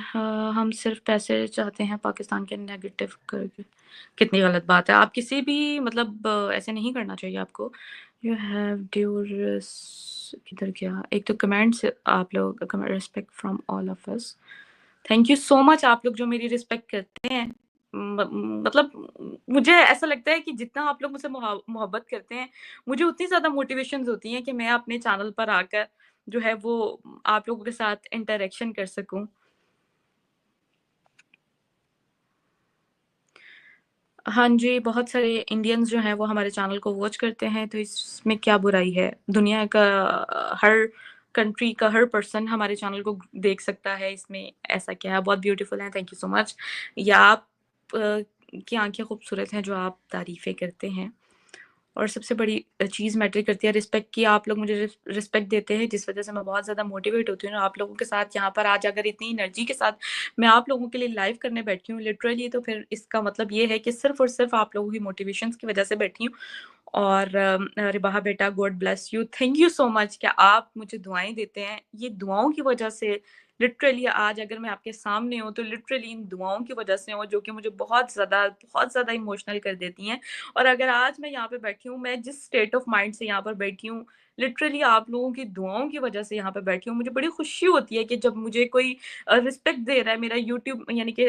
हम सिर्फ़ पैसे चाहते हैं पाकिस्तान के नेगेटिव करके। कितनी गलत बात है। आप किसी भी मतलब ऐसे नहीं करना चाहिए आपको। यू हैव ड्यू किधर गया? एक तो कमेंट्स आप लोग respect from all of us. Thank you so much, आप लोग जो मेरी रिस्पेक्ट करते हैं। मतलब मुझे ऐसा लगता है कि जितना आप लोग मुझसे मोहब्बत करते हैं, मुझे उतनी ज़्यादा मोटिवेशंस होती हैं कि मैं अपने चैनल पर आकर जो है वो आप लोगों के साथ इंटरैक्शन कर सकूँ। हाँ जी, बहुत सारे इंडियंस जो हैं वो हमारे चैनल को वॉच करते हैं, तो इसमें क्या बुराई है? दुनिया का हर कंट्री का हर पर्सन हमारे चैनल को देख सकता है, इसमें ऐसा क्या है? बहुत ब्यूटीफुल हैं, थैंक यू सो मच। या आप की आँखें खूबसूरत हैं जो आप तारीफ़ें करते हैं। और सबसे बड़ी चीज़ मैटर करती है रिस्पेक्ट की। आप लोग मुझे रिस्पेक्ट देते हैं, जिस वज़ह से मैं बहुत ज़्यादा मोटिवेट होती हूँ और आप लोगों के साथ यहाँ पर आज अगर इतनी एनर्जी के साथ मैं आप लोगों के लिए लाइव करने बैठी हूँ लिटरली, तो फिर इसका मतलब ये है कि सिर्फ़ और सिर्फ़ आप लोगों की मोटिवेशंस की वज़ह से बैठी हूँ। और रिबाहा बेटा, God bless you. Thank you so much कि आप मुझे दुआएँ देते हैं। ये दुआओं की वज़ह से लिटरली आज अगर मैं आपके सामने हूँ, तो लिटरली इन दुआओं की वज़ह से हूँ, जो कि मुझे बहुत ज़्यादा इमोशनल कर देती हैं। और अगर आज मैं यहाँ पे बैठी हूँ, मैं जिस स्टेट ऑफ माइंड से यहाँ पर बैठी हूँ, लिटरली आप लोगों की दुआओं की वजह से यहाँ पे बैठी हूँ। मुझे बड़ी खुशी होती है कि जब मुझे कोई रिस्पेक्ट दे रहा है, मेरा यूट्यूब यानी कि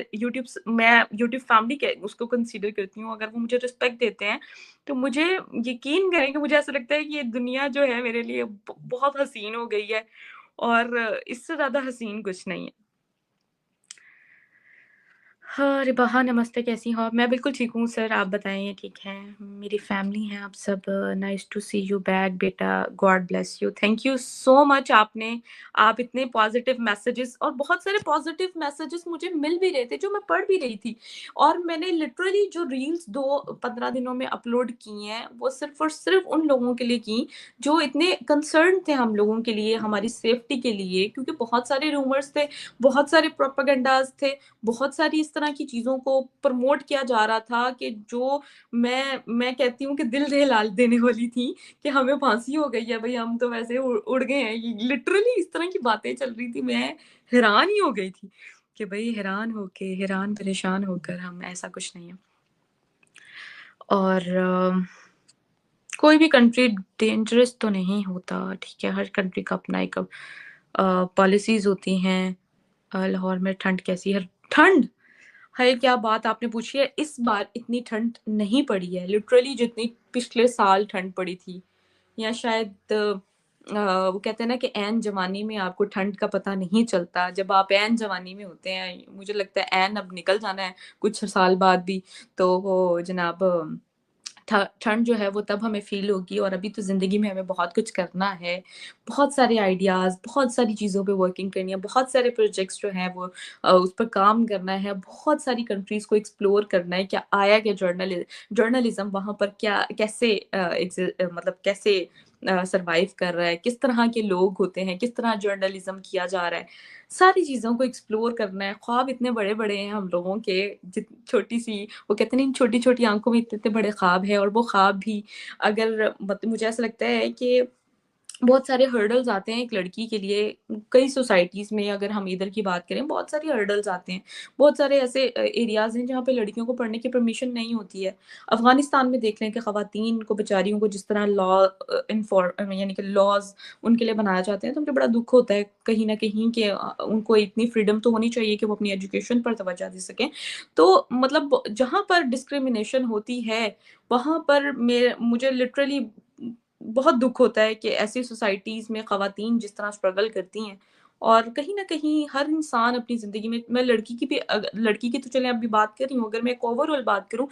मैं यूट्यूब फैमिली के उसको कंसीडर करती हूँ, अगर वो मुझे रिस्पेक्ट देते हैं, तो मुझे यकीन करें कि मुझे ऐसा लगता है कि ये दुनिया जो है मेरे लिए बहुत हसीन हो गई है और इससे ज़्यादा हसीन कुछ नहीं है। हाँ, रिबहा नमस्ते, कैसी हो आप? मैं बिल्कुल ठीक हूँ सर, आप बताइए ठीक हैं? मेरी फैमिली हैं आप सब। Nice to see you back बेटा, God bless you. Thank you so much आप इतने पॉज़िटिव मैसेजेस और बहुत सारे पॉज़िटिव मैसेजेस मुझे मिल भी रहे थे, जो मैं पढ़ भी रही थी। और मैंने लिटरली जो रील्स 2-15 दिनों में अपलोड की हैं, वो सिर्फ़ और सिर्फ़ उन लोगों के लिए की, जो इतने कंसर्न्ड थे हम लोगों के लिए, हमारी सेफ्टी के लिए, क्योंकि बहुत सारे रूमर्स थे, बहुत सारे प्रोपेगेंडाज़ थे, बहुत सारी इस तरह की चीज़ों को प्रमोट किया जा रहा था कि जो मैं कहती हूँ कि दिल दहला देने वाली थी कि हमें फांसी हो गई है भई, हम तो वैसे उड़ गए हैं। ये लिटरली इस तरह की बातें चल रही थी, मैं हैरान ही हो गई थी कि भई हैरान परेशान होकर हम ऐसा कुछ नहीं है। और कोई भी कंट्री डेंजरस तो नहीं होता, ठीक है? हर कंट्री का अपना एक पॉलिसीज़ होती हैं। लाहौर में ठंड कैसी है? ठंड! हाय! क्या बात आपने पूछी है, इस बार इतनी ठंड नहीं पड़ी है, लिटरली जितनी पिछले साल ठंड पड़ी थी, या शायद वो कहते हैं ना कि ऐन जवानी में आपको ठंड का पता नहीं चलता, जब आप ऐन जवानी में होते हैं, मुझे लगता है ऐन अब निकल जाना है कुछ साल बाद भी, तो वो जनाब ठंड जो है वो तब हमें फ़ील होगी, और अभी तो ज़िंदगी में हमें बहुत कुछ करना है। बहुत सारे आइडियाज़, बहुत सारी चीज़ों पे वर्किंग करनी है, बहुत सारे प्रोजेक्ट्स जो हैं वो उस पर काम करना है, बहुत सारी कंट्रीज़ को एक्सप्लोर करना है। क्या आया क्या जर्नलिज़्म वहाँ पर क्या कैसे मतलब कैसे सर्वाइव कर रहा है, किस तरह के लोग होते हैं, किस तरह जर्नलिज़्म किया जा रहा है। सारी चीज़ों को एक्सप्लोर करना है। ख्वाब इतने बड़े-बड़े हैं हम लोगों के, जित छोटी-सी वो कहते हैं ना, इन छोटी-छोटी आँखों में इतने-इतने बड़े ख्वाब हैं, और वो ख्वाब भी अगर मुझे ऐसा लगता है कि बहुत सारे हर्डल्स आते हैं एक लड़की के लिए, कई सोसाइटीज़ में अगर हम इधर की बात करें, बहुत सारी हर्डल्स आते हैं। बहुत सारे ऐसे एरियाज़ हैं जहाँ पे लड़कियों को पढ़ने की परमिशन नहीं होती है। अफ़गानिस्तान में देख लें कि ख़वातीन को, बेचारियों को जिस तरह यानी कि लॉज़ उनके लिए बनाए जाते हैं, तो मुझे बड़ा दुःख होता है कहीं न कहीं कि उनको इतनी फ्रीडम तो होनी चाहिए कि वो अपनी एजुकेशन पर तवज्जो दे सकें। तो मतलब जहाँ पर डिस्क्रिमिनेशन होती है, वहाँ पर मुझे लिटरली बहुत दुःख होता है कि ऐसी सोसाइटीज़ में ख़वातीन जिस तरह स्ट्रगल करती हैं, और कहीं न कहीं हर इंसान अपनी ज़िंदगी में, मैं लड़की की भी लड़की की तो चलें अभी बात कर रही हूँ, अगर मैं एक ओवरऑल बात करूँ,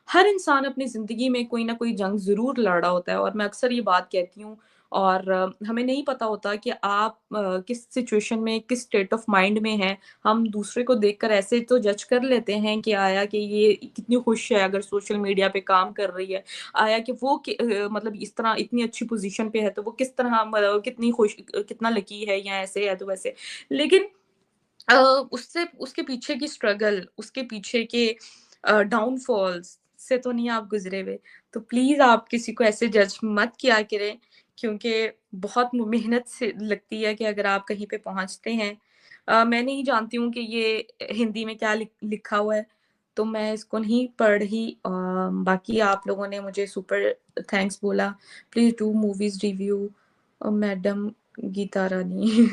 हर इंसान अपनी ज़िंदगी में कोई न कोई जंग ज़रूर लड़ रहा होता है, और मैं अक्सर ये बात कहती हूँ, और हमें नहीं पता होता कि आप किस सिचुएशन में, किस स्टेट ऑफ माइंड में हैं। हम दूसरे को देखकर ऐसे तो जज कर लेते हैं कि आया कि ये कितनी खुश है अगर सोशल मीडिया पे काम कर रही है। आया कि वो मतलब इस तरह इतनी अच्छी पोज़ीशन पे है, तो वो किस तरह मतलब कितनी कितना लकी है, या ऐसे है तो वैसे। लेकिन अ, उससे उसके पीछे की स्ट्रगल, उसके पीछे के डाउनफॉल्स से तो नहीं आप गुज़रे हुए। तो प्लीज़ आप किसी को ऐसे जज मत किया करें, क्योंकि बहुत मेहनत से लगती है कि अगर आप कहीं पे पहुँचते हैं। मैं नहीं जानती हूँ कि ये हिंदी में क्या लिखा हुआ है, तो मैं इसको नहीं पढ़ रही। बाकी आप लोगों ने मुझे सुपर थैंक्स बोला। Please do movies review madam Geeta Rani.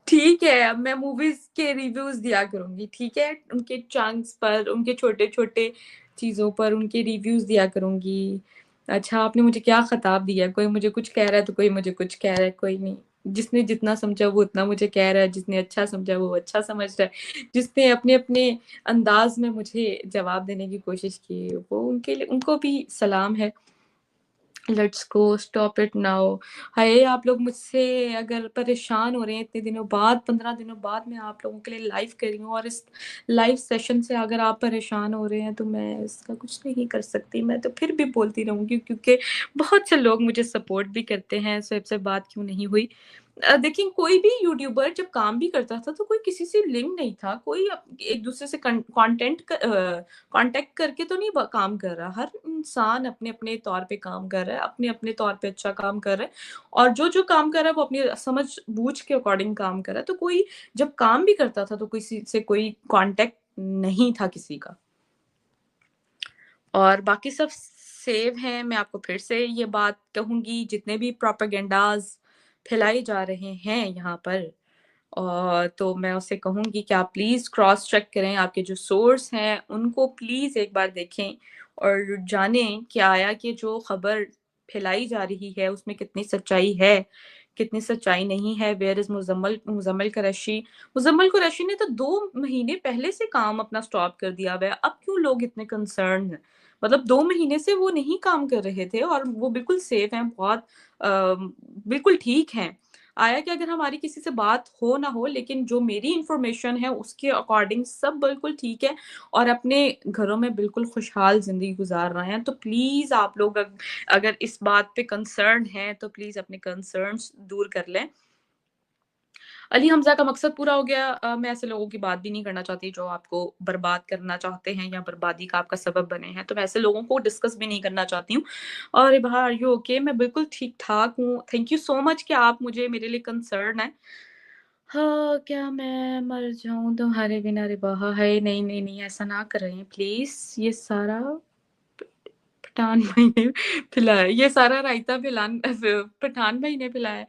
ठीक है, अब मैं मूवीज़ के रिव्यूज़ दिया करूँगी, ठीक है? उनके चंक्स पर, उनके छोटे-छोटे चीज़ों पर उनके रिव्यूज़ दिया करूँगी। अच्छा, आपने मुझे क्या ख़िताब दिया? कोई मुझे कुछ कह रहा है, तो कोई मुझे कुछ कह रहा है, कोई नहीं। जिसने जितना समझा वो उतना मुझे कह रहा है, जिसने अच्छा समझा वो अच्छा समझ रहा है, जिसने अपने-अपने अंदाज़ में मुझे जवाब देने की कोशिश की, वो उनके लिए, उनको भी सलाम है। Let's go, stop it now. Hi! आप लोग मुझसे अगर परेशान हो रहे हैं इतने दिनों बाद, 15 दिनों बाद मैं आप लोगों के लिए लाइव कर रही हूँ, और इस लाइव सेशन से अगर आप परेशान हो रहे हैं, तो मैं इसका कुछ नहीं कर सकती। मैं तो फिर भी बोलती रहूँगी, क्योंकि बहुत से लोग मुझे सपोर्ट भी करते हैं, सो सबसे बात क्यों नहीं हुई। देखिए, कोई भी यूट्यूबर जब काम भी करता था, तो कोई किसी से लिंक नहीं था, कोई एक-दूसरे से कॉन्टैक्ट करके तो नहीं काम कर रहा। हर इंसान अपने-अपने तौर पे काम कर रहा है, अपने-अपने तौर पे अच्छा काम कर रहा है, और जो-जो काम कर रहा है वो अपनी समझ-बूझ के अकॉर्डिंग काम कर रहा है। तो कोई जब काम भी करता था, तो किसी से कोई कॉन्टैक्ट नहीं था किसी का। और बाकी सब सेव हैं। मैं आपको फिर से ये बात कहूँगी, जितने भी प्रोपेगेंडाज़ फैलाए जा रहे हैं यहाँ पर, तो मैं उससे कहूँगी कि आप प्लीज़ क्रॉस चेक करें, आपके जो सोर्स हैं उनको प्लीज़ एक बार देखें और जानें कि आया कि जो खबर फैलाई जा रही है उसमें कितनी सच्चाई है, कितनी सच्चाई नहीं है। Where is Muzammil Qureshi? मुज़म्मिल कुरैशी ने तो 2 महीने पहले से काम अपना स्टॉप कर दिया हुआ है। अब क्यों लोग इतने कंसर्न्ड हैं? मतलब 2 महीने से वो नहीं काम कर रहे थे और वो बिल्कुल सेफ हैं, बहुत बिल्कुल ठीक हैं। आया कि अगर हमारी किसी से बात हो ना हो, लेकिन जो मेरी इन्फॉर्मेशन है उसके अकॉर्डिंग सब बिल्कुल ठीक है और अपने घरों में बिल्कुल खुशहाल ज़िंदगी गुज़ार रहे हैं। तो प्लीज़ आप लोग अगर इस बात पे कंसर्न्ड हैं तो प्लीज़ अपने कंसर्न्स दूर कर लें। अली हमज़ा का मकसद पूरा हो गया। मैं ऐसे लोगों की बात भी नहीं करना चाहती जो आपको बर्बाद करना चाहते हैं या बर्बादी का आपका सबब बने हैं, तो मैं ऐसे लोगों को डिस्कस भी नहीं करना चाहती हूँ। और इबहा आर यू ओके? मैं बिल्कुल ठीक-ठाक हूँ। थैंक यू सो मच कि आप मुझे मेरे लिए कंसर्न हैं। हाँ, क्या मैं मर जाऊँ तुम्हारे बिना रे बहा है? नहीं, नहीं, नहीं, ऐसा ना करें प्लीज़। ये सारा पठान भाई ने पिलाया है, ये सारा रायता पठान भाई ने पिलाया है।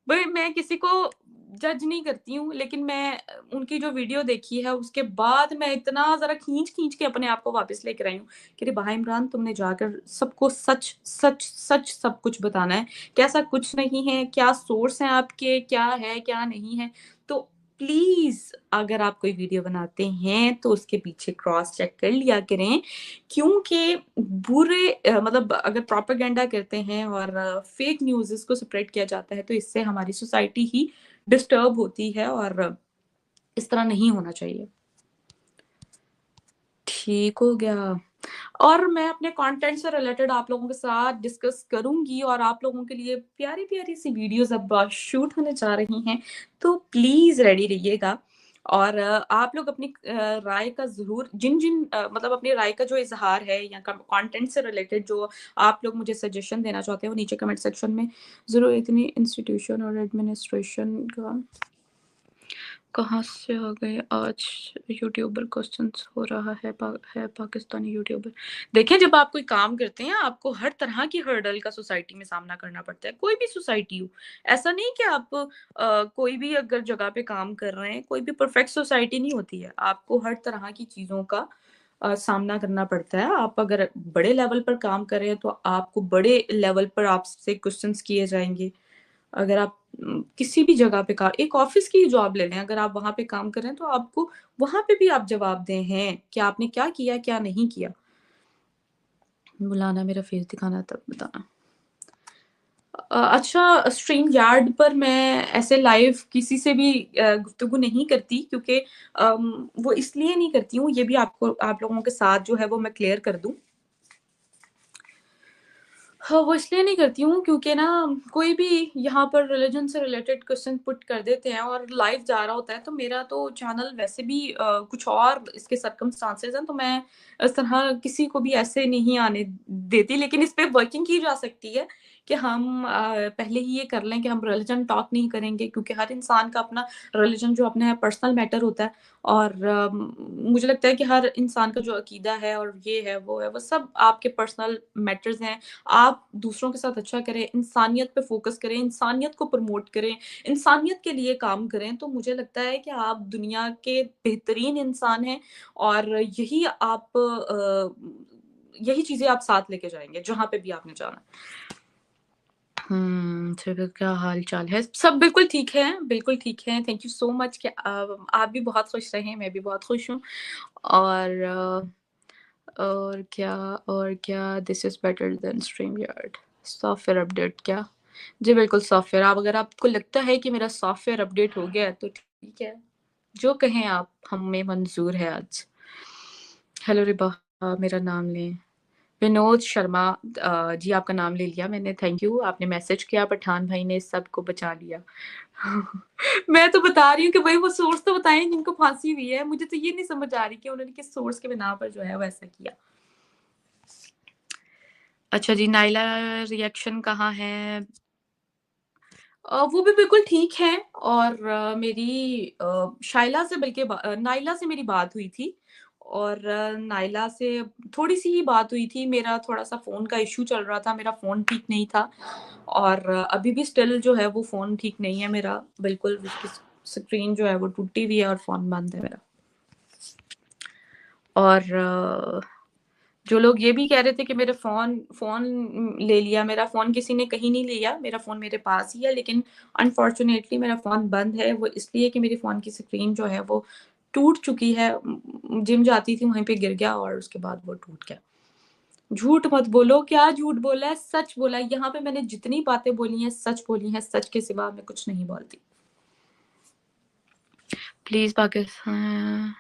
भई मैं किसी को जज नहीं करती हूँ, लेकिन मैं उनकी जो वीडियो देखी है उसके बाद मैं इतना ज़रा खींच-खींच के अपने आप को वापस लेकर आई हूँ कि अरे वाह इमरान, तुमने जाकर सबको सच, सच, सच सब कुछ बताना है कि ऐसा कुछ नहीं है, क्या सोर्स हैं आपके, क्या है, क्या नहीं है। तो प्लीज़ अगर आप कोई वीडियो बनाते हैं तो उसके पीछे क्रॉस चेक कर लिया करें, क्योंकि मतलब अगर प्रोपेगेंडा करते हैं और फेक न्यूज़ को स्प्रेड किया जाता है तो इससे हमारी सोसाइटी ही डिस्टर्ब होती है और इस तरह नहीं होना चाहिए। ठीक हो गया। और मैं अपने कंटेंट से रिलेटेड आप लोगों के साथ डिस्कस करूँगी और आप लोगों के लिए प्यारी-प्यारी सी वीडियोज़ अब शूट होने जा रही हैं, तो प्लीज़ रेडी रहिएगा। और आप लोग अपनी राय का ज़रूर जिन-जिन मतलब अपनी राय का जो इज़हार है या कंटेंट से रिलेटेड जो आप लोग मुझे सजेशन देना चाहते हैं, वो नीचे कमेंट सेक्शन में ज़रूर। इतनी इंस्टीट्यूशन और एडमिनिस्ट्रेशन का कहाँ से आ गए आज? यूट्यूबर क्वेश्चंस हो रहा है पाकिस्तानी यूट्यूबर। देखिए, जब आप कोई काम करते हैं, आपको हर तरह की हर्डल का सोसाइटी में सामना करना पड़ता है, कोई भी सोसाइटी हो। ऐसा नहीं कि आप कोई भी अगर जगह पे काम कर रहे हैं, कोई भी परफेक्ट सोसाइटी नहीं होती है। आपको हर तरह की चीज़ों का सामना करना पड़ता है। आप अगर बड़े लेवल पर काम कर रहे हैं, तो आपको बड़े लेवल पर आपसे क्वेश्चंस किए जाएँगे। अगर आप किसी भी जगह पे का एक ऑफ़िस की ही जॉब ले लें, अगर आप वहाँ पे काम कर रहे हैं, तो आपको वहाँ पे भी आप जवाबदेह हैं कि आपने क्या किया, क्या नहीं किया। बुलाना, मेरा फेस दिखाना, तब बताना। अच्छा, स्ट्रीम यार्ड पर मैं ऐसे लाइव किसी से भी गुफ्तगू नहीं करती, क्योंकि वो इसलिए नहीं करती हूँ, ये भी आपको आप लोगों के साथ जो है वो मैं क्लियर कर दूँ। हाँ, वो इसलिए नहीं करती हूँ क्योंकि ना कोई भी यहाँ पर रिलिजन से रिलेटेड क्वेश्चन पुट कर देते हैं और लाइव जा रहा होता है, तो मेरा तो चैनल वैसे भी कुछ और इसके सर्कमस्टांसेस हैं, तो मैं इस तरह किसी को भी ऐसे नहीं आने देती। लेकिन इस पे वर्किंग की जा सकती है कि हम पहले ही ये कर लें कि हम रिलिजन टॉक नहीं करेंगे, क्योंकि हर इंसान का अपना रिलिजन जो अपना है पर्सनल मैटर होता है। और मुझे लगता है कि हर इंसान का जो अकीदा है और ये है, वो सब आपके पर्सनल मैटर्स हैं। आप दूसरों के साथ अच्छा करें, इंसानियत पे फ़ोकस करें, इंसानियत को प्रमोट करें, इंसानियत के लिए काम करें, तो मुझे लगता है कि आप दुनिया के बेहतरीन इंसान हैं और यही चीज़ें आप साथ लेके जाएँगे, जहाँ पे भी आपने जाना है। चलो, क्या हाल-चाल है? सब बिल्कुल ठीक हैं। थैंक यू सो मच कि आप भी बहुत खुश रहें, मैं भी बहुत खुश हूँ। और और क्या this is better than StreamYard. Software update क्या? जी, बिल्कुल सॉफ्टवेयर। आप अगर आपको लगता है कि मेरा सॉफ्टवेयर अपडेट हो गया है तो ठीक है। जो कहें आप, हमें मंज़ूर है आज। हेलो रिबा, मेरा नाम लें। विनोद शर्मा, जी आपका नाम ले लिया मैंने, थैंक यू। आपने मैसेज किया, पठान भाई ने सबको बचा लिया। मैं तो बता रही हूँ कि भई वो सोर्स तो बताएँ जिनको फांसी हुई है। मुझे तो ये नहीं समझ आ रही कि उन्होंने किस सोर्स के बिना पर जो है वो ऐसा किया। अच्छा जी, नायला रिएक्शन कहाँ है? वो भी बिल्कुल ठीक है और मेरी शाइला से नायला से मेरी बात हुई थी और नायला से थोड़ी-सी ही बात हुई थी, मेरा थोड़ा-सा फ़ोन का इश्यू चल रहा था, मेरा फ़ोन ठीक नहीं था और अभी भी स्टिल जो है वो फ़ोन ठीक नहीं है मेरा, बिल्कुल उसकी स्क्रीन जो है वो टूटी हुई है और फ़ोन बंद है मेरा। और जो लोग ये भी कह रहे थे कि मेरे फ़ोन फ़ोन ले लिया, मेरा फ़ोन किसी ने कहीं नहीं लिया, मेरा फ़ोन मेरे पास ही है, लेकिन अनफॉर्च्यूनेटली मेरा फ़ोन बंद है, वो इसलिए कि मेरे फ़ोन की स्क्रीन जो है वो टूट चुकी है। जिम जाती थी, वहीं पे गिर गया और उसके बाद वो टूट गया। झूठ मत बोलो, क्या झूठ बोला है? सच बोला है। यहाँ पे मैंने जितनी बातें बोली हैं, सच बोली हैं, सच के सिवा मैं कुछ नहीं बोलती। प्लीज़ पाकिस्तान।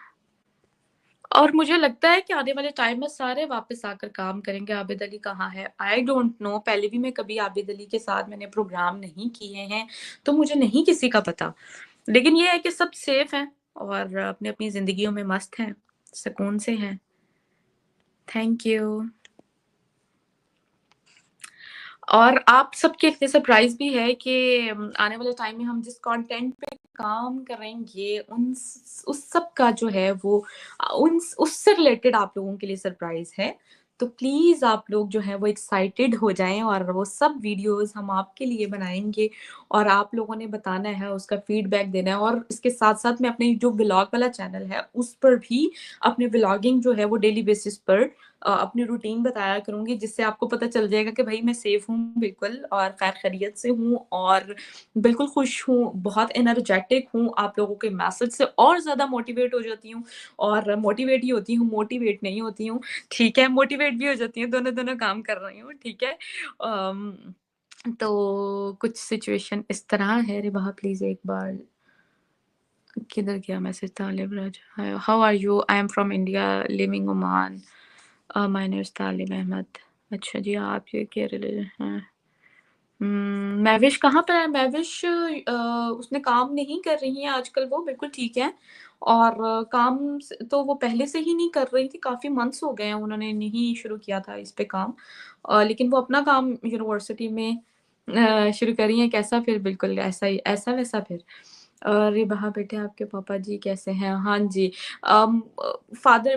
और मुझे लगता है कि आने वाले टाइम में सारे वापस आकर काम करेंगे। आबिद अली कहाँ है? I don't know. पहले भी मैं कभी आबिद अली के साथ मैंने प्रोग्राम नहीं किए हैं, तो मुझे नहीं किसी का पता। लेकिन ये है कि सब सेफ हैं और अपनी-अपनी ज़िंदगियों में मस्त हैं, सुकून से हैं। Thank you. और आप सबके लिए सरप्राइज़ भी है कि आने वाले टाइम में हम जिस कंटेंट पे काम करेंगे, उस सब का जो है वो उन उससे रिलेटेड आप लोगों के लिए सरप्राइज़ है। तो प्लीज़ आप लोग जो हैं वो एक्साइटेड हो जाएँ और वो सब वीडियोज़ हम आपके लिए बनाएँगे और आप लोगों ने बताना है, उसका फीडबैक देना है और इसके साथ-साथ मैं अपनी जो व्लॉग वाला चैनल है, उस पर भी अपनी व्लॉगिंग जो है वो डेली बेसिस पर अपनी रूटीन बताया करूँगी, जिससे आपको पता चल जाएगा कि भई मैं सेफ हूँ बिल्कुल और खैर-खैरियत से हूँ और बिल्कुल खुश हूँ, बहुत एनर्जेटिक हूँ, आप लोगों के मैसेज से और ज़्यादा मोटिवेट हो जाती हूँ और मोटिवेट ही होती हूँ, मोटिवेट नहीं होती हूँ। ठीक है, मोटिवेट भी हो जाती हूँ, दोनों-दोनों काम कर रही हूँ, ठीक है। अम, तो कुछ सिचुएशन इस तरह है। अरे वाह! प्लीज़ एक बार किधर गया message? Talib Raja, how are you? I am from India living Oman. My name is Talib Ahmed. अच्छा जी, आप ये कह रहे हैं। महविश कहाँ पर है? महविश उसने काम नहीं कर रही हैं आजकल वो, बिल्कुल ठीक है। और काम स तो वो पहले से ही नहीं कर रही थी, काफ़ी मंथ्स हो गए हैं उन्होंने नहीं शुरू किया था इस पे काम। लेकिन वो अपना काम यूनिवर्सिटी में शुरू कर रही हैं, कैसा फिर बिल्कुल ऐसा ही ऐसा-वैसा फिर। अरे वाह! बेटे आपके पापा जी कैसे हैं? हाँ जी।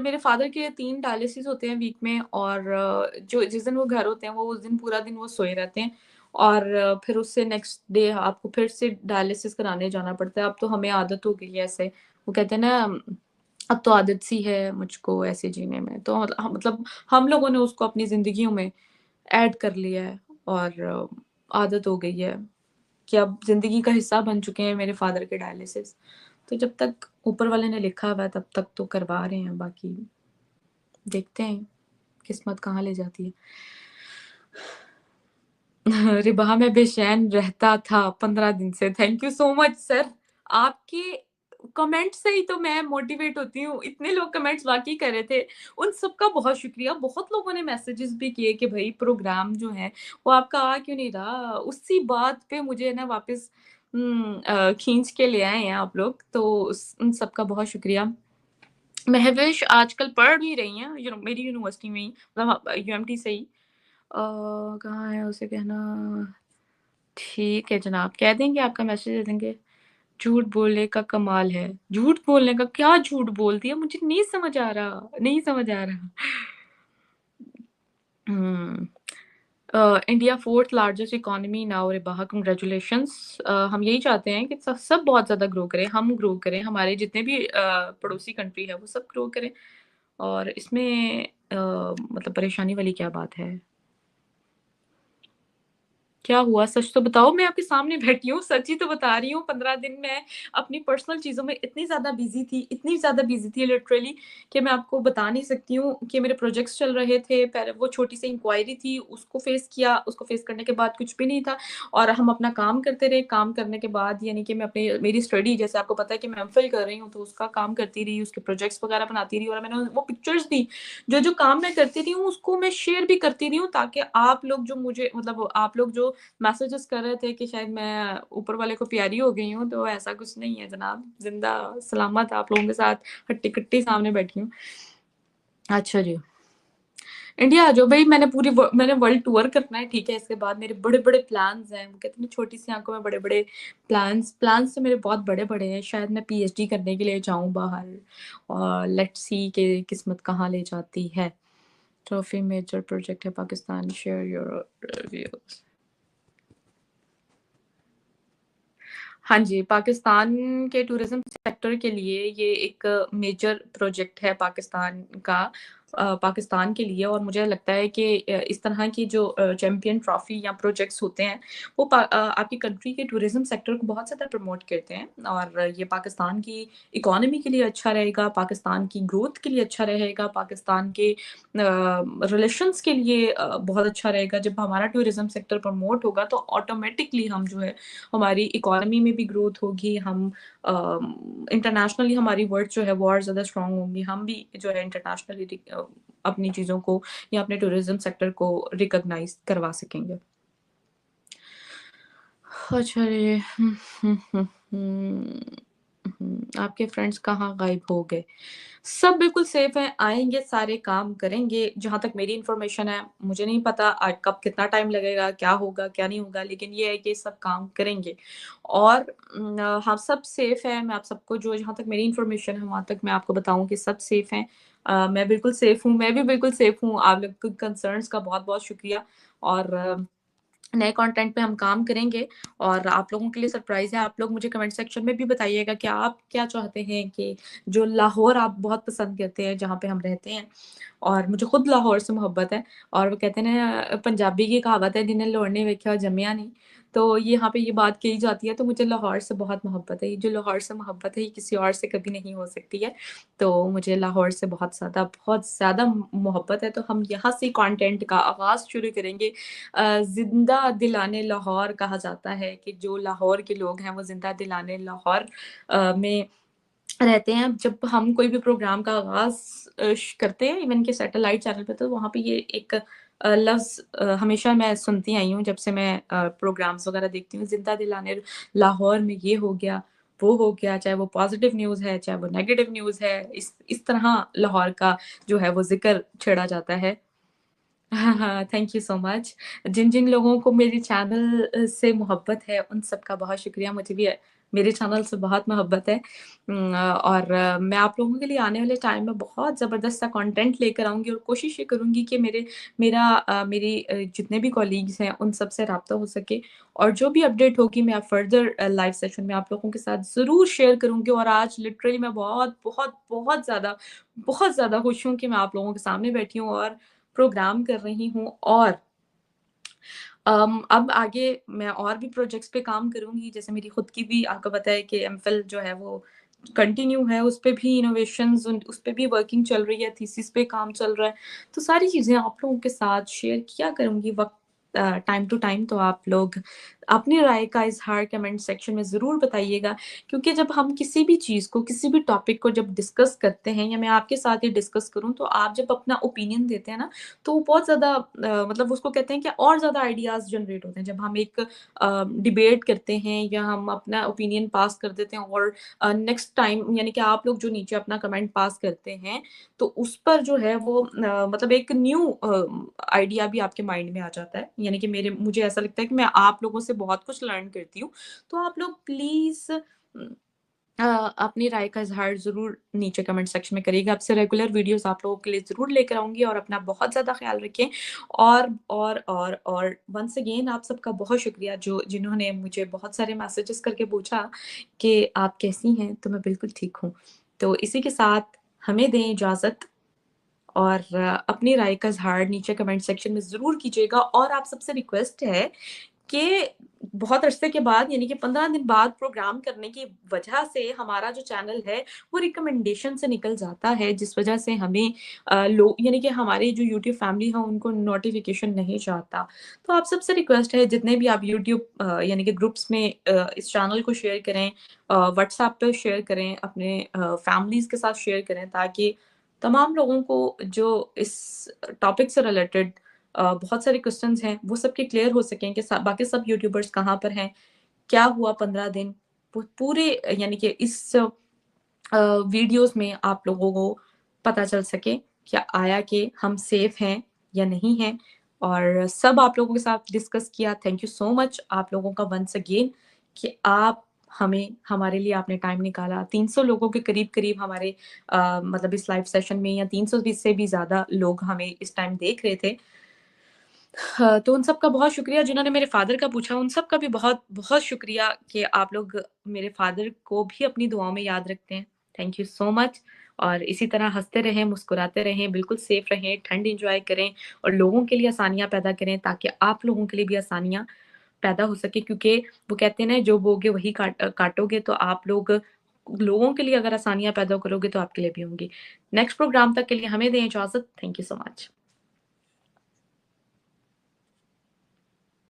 मेरे फादर के 3 डायलिसिस होते हैं वीक में और जो जिस दिन वो घर होते हैं, वो उस दिन पूरा दिन वो सोए रहते हैं और फिर उससे नेक्स्ट डे आपको फिर से डायलिसिस कराने जाना पड़ता है। अब तो हमें आदत हो गई है ऐसे। वो कहते हैं ना, अब तो आदत सी है मुझको ऐसे जीने में। तो मतलब हम लोगों ने उसको अपनी ज़िंदगियों में ऐड कर लिया है और आदत हो गई है कि अब ज़िंदगी का हिस्सा बन चुके हैं मेरे फादर के डायलिसिस। तो जब तक ऊपर वाले ने लिखा हुआ है तब तक तो करवा रहे हैं, बाकी देखते हैं किस्मत कहाँ ले जाती है। रिबा में बेचैन रहता था 15 दिन से। Thank you so much sir. आपके कमेंट से ही तो मैं मोटिवेट होती हूँ। इतने लोग कमेंट्स वाक़ई कर रहे थे। उन सबका बहुत शुक्रिया। बहुत लोगों ने मैसेजेस भी किए कि भई प्रोग्राम जो है वो आपका आ क्यों नहीं रहा? उसी बात पे मुझे ना वापस खींच के ले आए हैं आप लोग। तो उस उन सबका बहुत शुक्रिया। महविश आजकल पढ़ भी रही हैं, मेरी यूनिवर्सिटी में ही, मतलब यूएमटी से ही। कहाँ है उसे कहना। ठीक है जनाब, कह देंगे, आपका मैसेज दे देंगे। झूठ बोलने का कमाल है। झूठ बोलने का क्या झूठ बोल दिया? मुझे नहीं समझ आ रहा, नहीं समझ आ रहा। हुँ। India 4th largest economy now Ribaha, congratulations. हम यही चाहते हैं कि सब सब बहुत ज़्यादा ग्रो करें, हम ग्रो करें, हमारे जितने भी पड़ोसी कंट्री है वो सब ग्रो करें और इसमें मतलब परेशानी वाली क्या बात है? क्या हुआ? सच तो बताओ, मैं आपके सामने बैठी हूँ, सच ही तो बता रही हूँ। 15 दिन मैं अपनी पर्सनल चीज़ों में इतनी ज़्यादा बिज़ी थी लिटरली कि मैं आपको बता नहीं सकती हूँ कि मेरे प्रोजेक्ट्स चल रहे थे। पहले वो छोटी-सी इंक्वायरी थी, उसको फेस किया, उसको फेस करने के बाद कुछ भी नहीं था और हम अपना काम करते रहे। काम करने के बाद यानी कि मैं अपनी मेरी स्टडी, जैसे आपको पता है कि मैं एमफिल कर रही हूँ, तो उसका काम करती रही, उसके प्रोजेक्ट्स वगैरह बनाती रही और मैंने वो पिक्चर्स भी जो-जो काम मैं करती रही हूँ, उसको मैं शेयर भी करती रही हूँ ताकि आप लोग जो मुझे मतलब आप लोग जो मैसेजेस कर रहे थे कि शायद मैं ऊपर वाले को प्यारी हो गई हूँ, तो ऐसा कुछ नहीं है जनाब। ज़िंदा सलामत आप लोगों के साथ हट्टी-कट्टी सामने बैठी हूँ। अच्छा जी। इंडिया आ जाओ भाई, मैंने वर्ल्ड टूर करना है, ठीक है? इसके बाद मेरे बड़े-बड़े प्लान्स हैं। वो कहते हैं ना छोटी सी आँखों में बड़े-बड़े प्लान्स, प्लान्स तो मेरे बहुत बड़े-बड़े हैं। शायद मैं पीएचडी करने के लिए जाऊँ बाहर, और लेट्स सी कि किस्मत कहाँ ले जाती है। ट्रॉफी मेजर प्रोजेक्ट है पाकिस्तान, शेयर योर व्यूज़। हाँ जी, पाकिस्तान के टूरिज़्म सेक्टर के लिए ये एक मेजर प्रोजेक्ट है पाकिस्तान का, पाकिस्तान के लिए। और मुझे लगता है कि इस तरह की जो चैंपियन ट्रॉफ़ी या प्रोजेक्ट्स होते हैं, वो आपकी कंट्री के टूरिज़्म सेक्टर को बहुत ज़्यादा प्रमोट करते हैं, और ये पाकिस्तान की इकोनॉमी के लिए अच्छा रहेगा, पाकिस्तान की ग्रोथ के लिए अच्छा रहेगा, पाकिस्तान के रिलेशंस के लिए बहुत अच्छा रहेगा। जब हमारा टूरिज़्म सेक्टर प्रमोट होगा, तो ऑटोमैटिकली हम जो है, हमारी इकोनॉमी में भी ग्रोथ होगी, हम इंटरनेशनली हमारी वर्ड जो है वो और ज़्यादा स्ट्रॉन्ग होंगी, हम भी जो है इंटरनेशनली अपनी चीज़ों को या अपने टूरिज़्म सेक्टर को रिकॉग्नाइज़ करवा सकेंगे। अच्छा ये आपके फ्रेंड्स कहाँ गायब हो गए? सब बिल्कुल सेफ हैं, आएँगे, सारे काम करेंगे। जहाँ तक मेरी इन्फॉर्मेशन है, मुझे नहीं पता कब कितना टाइम लगेगा, क्या होगा, क्या नहीं होगा, लेकिन ये है कि सब काम करेंगे। और हाँ, सब सेफ हैं। मैं आप सबको जो जहाँ तक मेरी इन्फॉर्मेशन है, वहाँ तक मैं आपको बताऊँ कि सब सेफ हैं। मैं बिल्कुल सेफ हूँ, मैं भी बिल्कुल सेफ हूँ। आप लोग के कंसर्न्स का बहुत-बहुत शुक्रिया। और नए कंटेंट पे हम काम करेंगे, और आप लोगों के लिए सरप्राइज़ है। आप लोग मुझे कमेंट सेक्शन में भी बताइएगा कि आप क्या चाहते हैं, कि जो लाहौर आप बहुत पसंद करते हैं, जहाँ पे हम रहते हैं, और मुझे खुद लाहौर से मोहब्बत है। और वो कहते हैं ना, पंजाबी की कहावत है, जिन्हें लाहौर ने वेख्या जम्मिया नहीं। तो ये यहाँ पे ये बात कही जाती है, तो मुझे लाहौर से बहुत मोहब्बत है। ये जो लाहौर से मोहब्बत है, ये किसी और से कभी नहीं हो सकती है। तो मुझे लाहौर से बहुत ज़्यादा मोहब्बत है। तो हम यहाँ से कंटेंट का आगाज़ शुरू करेंगे। ज़िंदा दिलाने लाहौर कहा जाता है, कि जो लाहौर के लोग हैं, वो ज़िंदा दिलाने लाहौर में रहते हैं। जब हम कोई भी प्रोग्राम का आगाज़ करते हैं, इवन कि सैटेलाइट चैनल पे, तो वहाँ पे ये एक लफ्ज़ हमेशा मैं सुनती आई हूँ, जब से मैं प्रोग्राम्स वग़ैरह देखती हूँ। ज़िंदा दिलाने लाहौर में ये हो गया, वो हो गया, चाहे वो पॉज़िटिव न्यूज़ है, चाहे वो नेगेटिव न्यूज़ है, इस तरह लाहौर का जो है वो ज़िक्र छेड़ा जाता है। हाँ, हाँ, थैंक यू सो मच। जिन-जिन लोगों को मेरे चैनल से मोहब्बत है, उन सबका बहुत शुक्रिया। मुझे भी मेरे चैनल से बहुत मोहब्बत है। और मैं आप लोगों के लिए आने वाले टाइम में बहुत ज़बरदस्त सा कंटेंट लेकर आऊँगी, और कोशिश ये करूँगी कि मेरी जितने भी कॉलीग्स हैं, उन सब से राब्ता हो सके, और जो भी अपडेट होगी, मैं फर्दर लाइव सेशन में आप लोगों के साथ ज़रूर शेयर करूँगी। और आज लिटरली मैं बहुत ज़्यादा खुश हूँ कि मैं आप लोगों के सामने बैठी हूँ, और प्रोग्राम कर रही हूँ। और अब आगे मैं और भी प्रोजेक्ट्स पे काम करूँगी। जैसे मेरी खुद की भी, आपको पता है कि एमफिल जो है वो कंटिन्यू है, उस पे भी इनोवेशंस, उस पे भी वर्किंग चल रही है, थीसिस पे काम चल रहा है। तो सारी चीज़ें आप लोगों के साथ शेयर किया करूँगी टाइम टू टाइम। तो आप लोग अपनी राय का इज़हार कमेंट सेक्शन में ज़रूर बताइएगा, क्योंकि जब हम किसी भी चीज़ को, किसी भी टॉपिक को जब डिस्कस करते हैं, या मैं आपके साथ ही डिस्कस करूँ, तो आप जब अपना ओपिनियन देते हैं ना, तो वो बहुत ज़्यादा मतलब उसको कहते हैं कि और ज़्यादा आइडियाज़ जनरेट होते हैं। जब हम एक डिबेट करते हैं, या हम अपना ओपिनियन पास कर देते हैं, और नेक्स्ट टाइम यानी कि आप लोग जो नीचे अपना कमेंट पास करते हैं, तो उस पर जो है वो मतलब एक न्यू आइडिया भी आपके माइंड में आ जाता है। यानी कि मेरे मुझे ऐसा लगता है कि मैं आप लोगों से बहुत कुछ लर्न करती हूँ। तो आप लोग प्लीज़ अपनी राय का इज़हार ज़रूर नीचे कमेंट सेक्शन में करिएगा। आपसे रेगुलर वीडियोज़ आप लोगों के लिए ज़रूर लेकर आऊँगी, और अपना बहुत ज़्यादा ख़्याल रखें। और वन्स अगेन आप सबका बहुत शुक्रिया, जो जिन्होंने मुझे बहुत सारे मैसेजेस करके पूछा कि आप कैसी हैं? तो मैं बिल्कुल ठीक हूँ। तो इसी के साथ हमें दें इजाज़त, और अपनी राय का इज़हार नीचे कमेंट सेक्शन में ज़रूर कीजिएगा। और आप सबसे रिक्वेस्ट है कि बहुत अरसे के बाद, यानी कि 15 दिन बाद प्रोग्राम करने की वजह से हमारा जो चैनल है, वो रिकमेंडेशन से निकल जाता है, जिस वजह से हमें लोग, यानी कि हमारी जो यूट्यूब फैमिली है, उनको नोटिफ़िकेशन नहीं जाता। तो आप सबसे रिक्वेस्ट है, जितने भी आप यूट्यूब यानी कि ग्रुप्स में इस चैनल को शेयर करें, व्हाट्सएप पे शेयर करें, अपने फैमिलीज़ के साथ शेयर करें, ताकि तमाम लोगों को जो इस टॉपिक से रिलेटेड बहुत सारे क्वेश्चंस हैं, वो सबके क्लियर हो सकें, कि बाकी सब यूट्यूबर्स कहाँ पर हैं, क्या हुआ 15 दिन, पूरे यानी कि इस वीडियोस में आप लोगों को पता चल सके, क्या आया कि हम सेफ हैं, या नहीं है, और सब आप लोगों के साथ डिस्कस किया। थैंक यू सो मच आप लोगों का वंस अगेन कि आप हमारे लिए आपने टाइम निकाला। 300 लोगों के करीब-करीब हमारे मतलब इस लाइव सेशन में, या 300 भी से भी ज़्यादा लोग हमें इस टाइम देख रहे थे। हाँ, तो उन सब का बहुत शुक्रिया। जिन्होंने मेरे फ़ादर का पूछा, उन सब का भी बहुत-बहुत शुक्रिया कि आप लोग मेरे फ़ादर को भी अपनी दुआओं में याद रखते हैं। थैंक यू सो मच, और इसी तरह हँसते रहें, मुस्कुराते रहें, बिल्कुल सेफ रहें, ठंड एन्जॉय करें और लोगों के लिए आसानियाँ पैदा करें, ताकि आप लोगों के लिए भी आसानियाँ पैदा हो सके, क्योंकि वो कहते हैं ना, जो बोगे वही काटोगे। तो आप लोगों के लिए अगर आसानियाँ पैदा करोगे तो आपके लिए भी होंगी। नेक्स्ट प्रोग्राम तक के लिए हमें दें इजाज़त। Thank you so much.